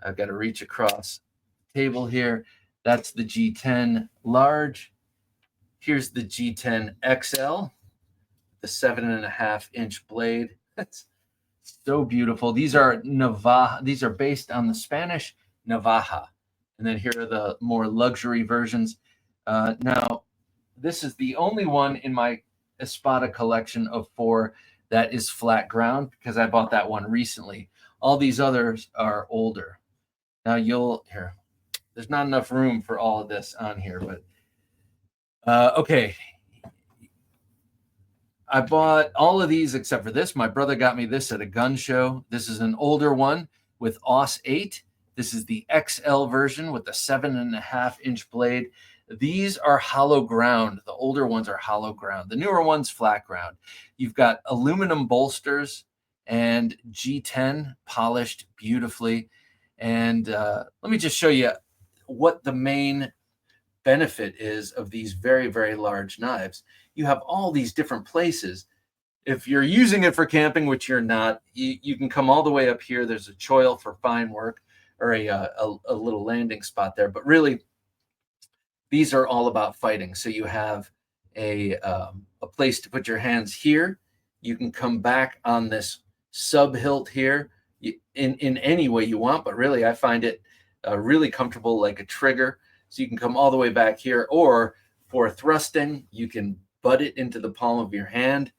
I've got to reach across the table here. That's the G10 large. Here's the G10 XL, the 7.5-inch blade. That's so beautiful. These are Navaja. These are based on the Spanish Navaja. And then here are the more luxury versions. Now, this is the only one in my Espada collection of 4 that is flat ground because I bought that one recently. All these others are older. Now there's not enough room for all of this on here, but okay. I bought all of these except for this. My brother got me this at a gun show. This is an older one with AUS 8. This is the XL version with the 7.5-inch blade. These are hollow ground. The older ones are hollow ground. The newer one's flat ground. You've got aluminum bolsters and G10 polished beautifully. And let me just show you what the main benefit is of these very, very large knives. You have all these different places. If you're using it for camping, which you're not, you can come all the way up here. There's a choil for fine work or a little landing spot there. But really, these are all about fighting. So you have a place to put your hands here. You can come back on this Sub-Hilt here in any way you want. But really, I find it really comfortable like a trigger. So you can come all the way back here. Or for thrusting, you can butt it into the palm of your hand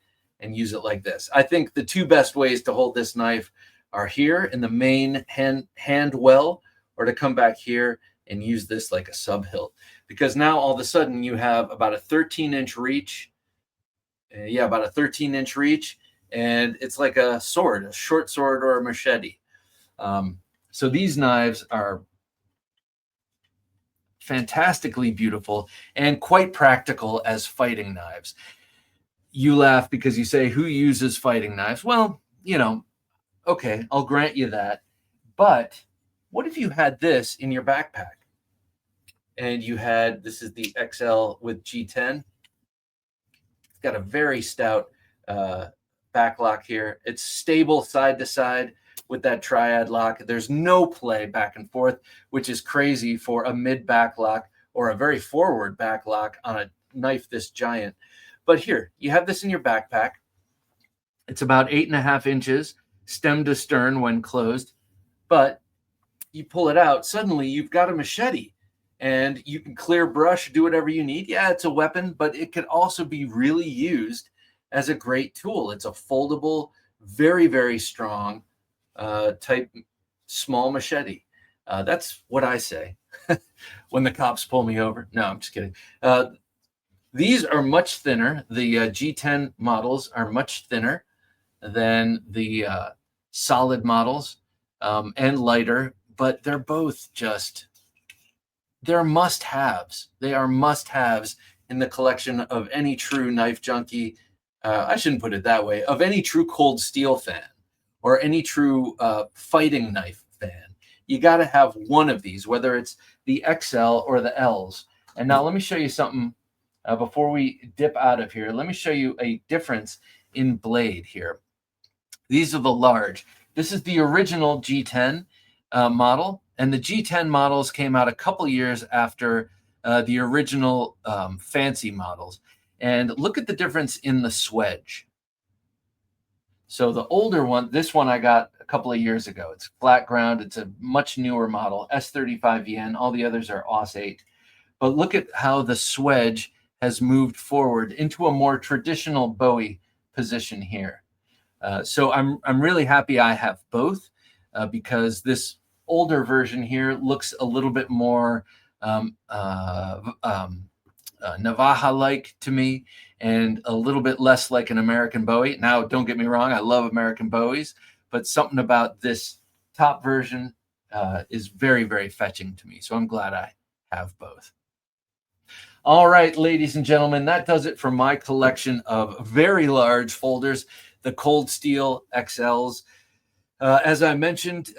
and use it like this. I think the two best ways to hold this knife are here in the main hand well, or to come back here and use this like a sub-hilt, because now all of a sudden you have about a 13-inch reach. Yeah, about a 13-inch reach, and it's like a sword, a short sword or a machete. So these knives are fantastically beautiful and quite practical as fighting knives. You laugh because you say, who uses fighting knives? Well, you know, okay, I'll grant you that. But what if you had this in your backpack and you had, this is the XL with G10. It's got a very stout back lock here. It's stable side to side with that triad lock. There's no play back and forth, which is crazy for a mid back lock or a very forward back lock on a knife this giant. But here, you have this in your backpack. It's about 8.5 inches, stem to stern when closed. But you pull it out, suddenly you've got a machete. And you can clear brush, do whatever you need. Yeah, it's a weapon, but it could also be really used as a great tool. It's a foldable, very, very strong type small machete. That's what I say when the cops pull me over. No, I'm just kidding. These are much thinner. The G10 models are much thinner than the solid models and lighter, but they're both just, they're must-haves. They are must-haves in the collection of any true knife junkie. I shouldn't put it that way. Of any true cold steel fan or any true fighting knife fan, you got to have one of these, whether it's the XL or the Ls. And now let me show you something before we dip out of here. Let me show you a difference in blade here. These are the large. This is the original G10 model. And the G10 models came out a couple years after the original fancy models. And look at the difference in the swedge. So the older one, this one I got a couple of years ago. It's flat ground. It's a much newer model, S35VN. All the others are AUS-8. But look at how the swedge has moved forward into a more traditional Bowie position here. So I'm really happy I have both because this older version here looks a little bit more Navaja-like to me and a little bit less like an American Bowie. Now, don't get me wrong, I love American Bowies, but something about this top version is very, very fetching to me. So I'm glad I have both. All right, ladies and gentlemen, that does it for my collection of very large folders, the Cold Steel XLs. As I mentioned,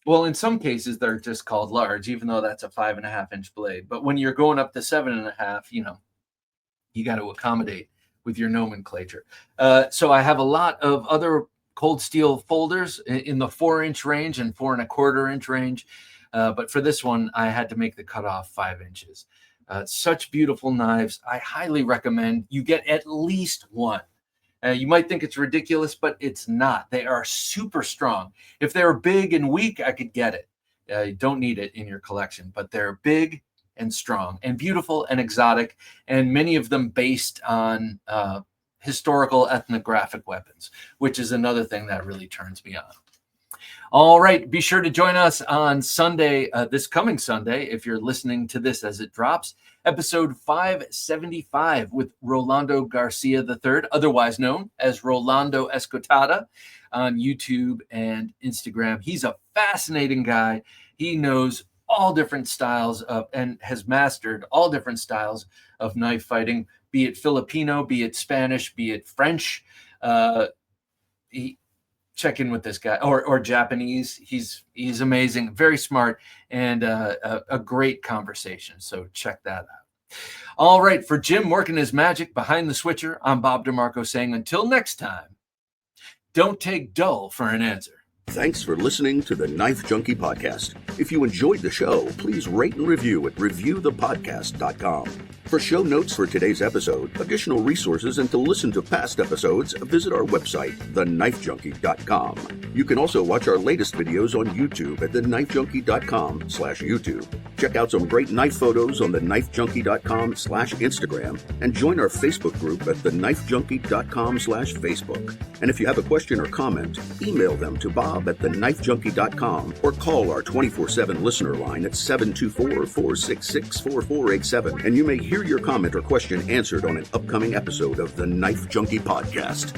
well, in some cases, they're just called large, even though that's a 5.5-inch blade. But when you're going up to 7.5, you know, you got to accommodate with your nomenclature. So I have a lot of other Cold Steel folders in the 4-inch range and 4.25-inch range. But for this one, I had to make the cutoff 5 inches. Such beautiful knives. I highly recommend you get at least one. You might think it's ridiculous, but it's not. They are super strong. If they were big and weak, I could get it. You don't need it in your collection, but they're big and strong and beautiful and exotic, and many of them based on historical ethnographic weapons, which is another thing that really turns me on. All right, be sure to join us on Sunday, this coming Sunday, if you're listening to this as it drops, episode 575 with Rolando Garcia III, otherwise known as Rolando Escotada, on YouTube and Instagram. He's a fascinating guy. He knows all different styles of, and has mastered all different styles of knife fighting, be it Filipino, be it Spanish, be it French. Check in with this guy, or Japanese. He's amazing, very smart, and a great conversation. So check that out. All right, for Jim working his magic behind the switcher, I'm Bob DeMarco saying until next time, don't take dull for an answer. Thanks for listening to the Knife Junkie podcast. If you enjoyed the show, please rate and review at reviewthepodcast.com. For show notes for today's episode, additional resources, and to listen to past episodes, visit our website, TheKnifeJunkie.com. You can also watch our latest videos on YouTube at TheKnifeJunkie.com/YouTube. Check out some great knife photos on TheKnifeJunkie.com/Instagram and join our Facebook group at TheKnifeJunkie.com/Facebook. And if you have a question or comment, email them to bob@TheKnifeJunkie.com or call our 24/7 listener line at 724-466-4487, and you may hear your comment or question answered on an upcoming episode of the Knife Junkie podcast.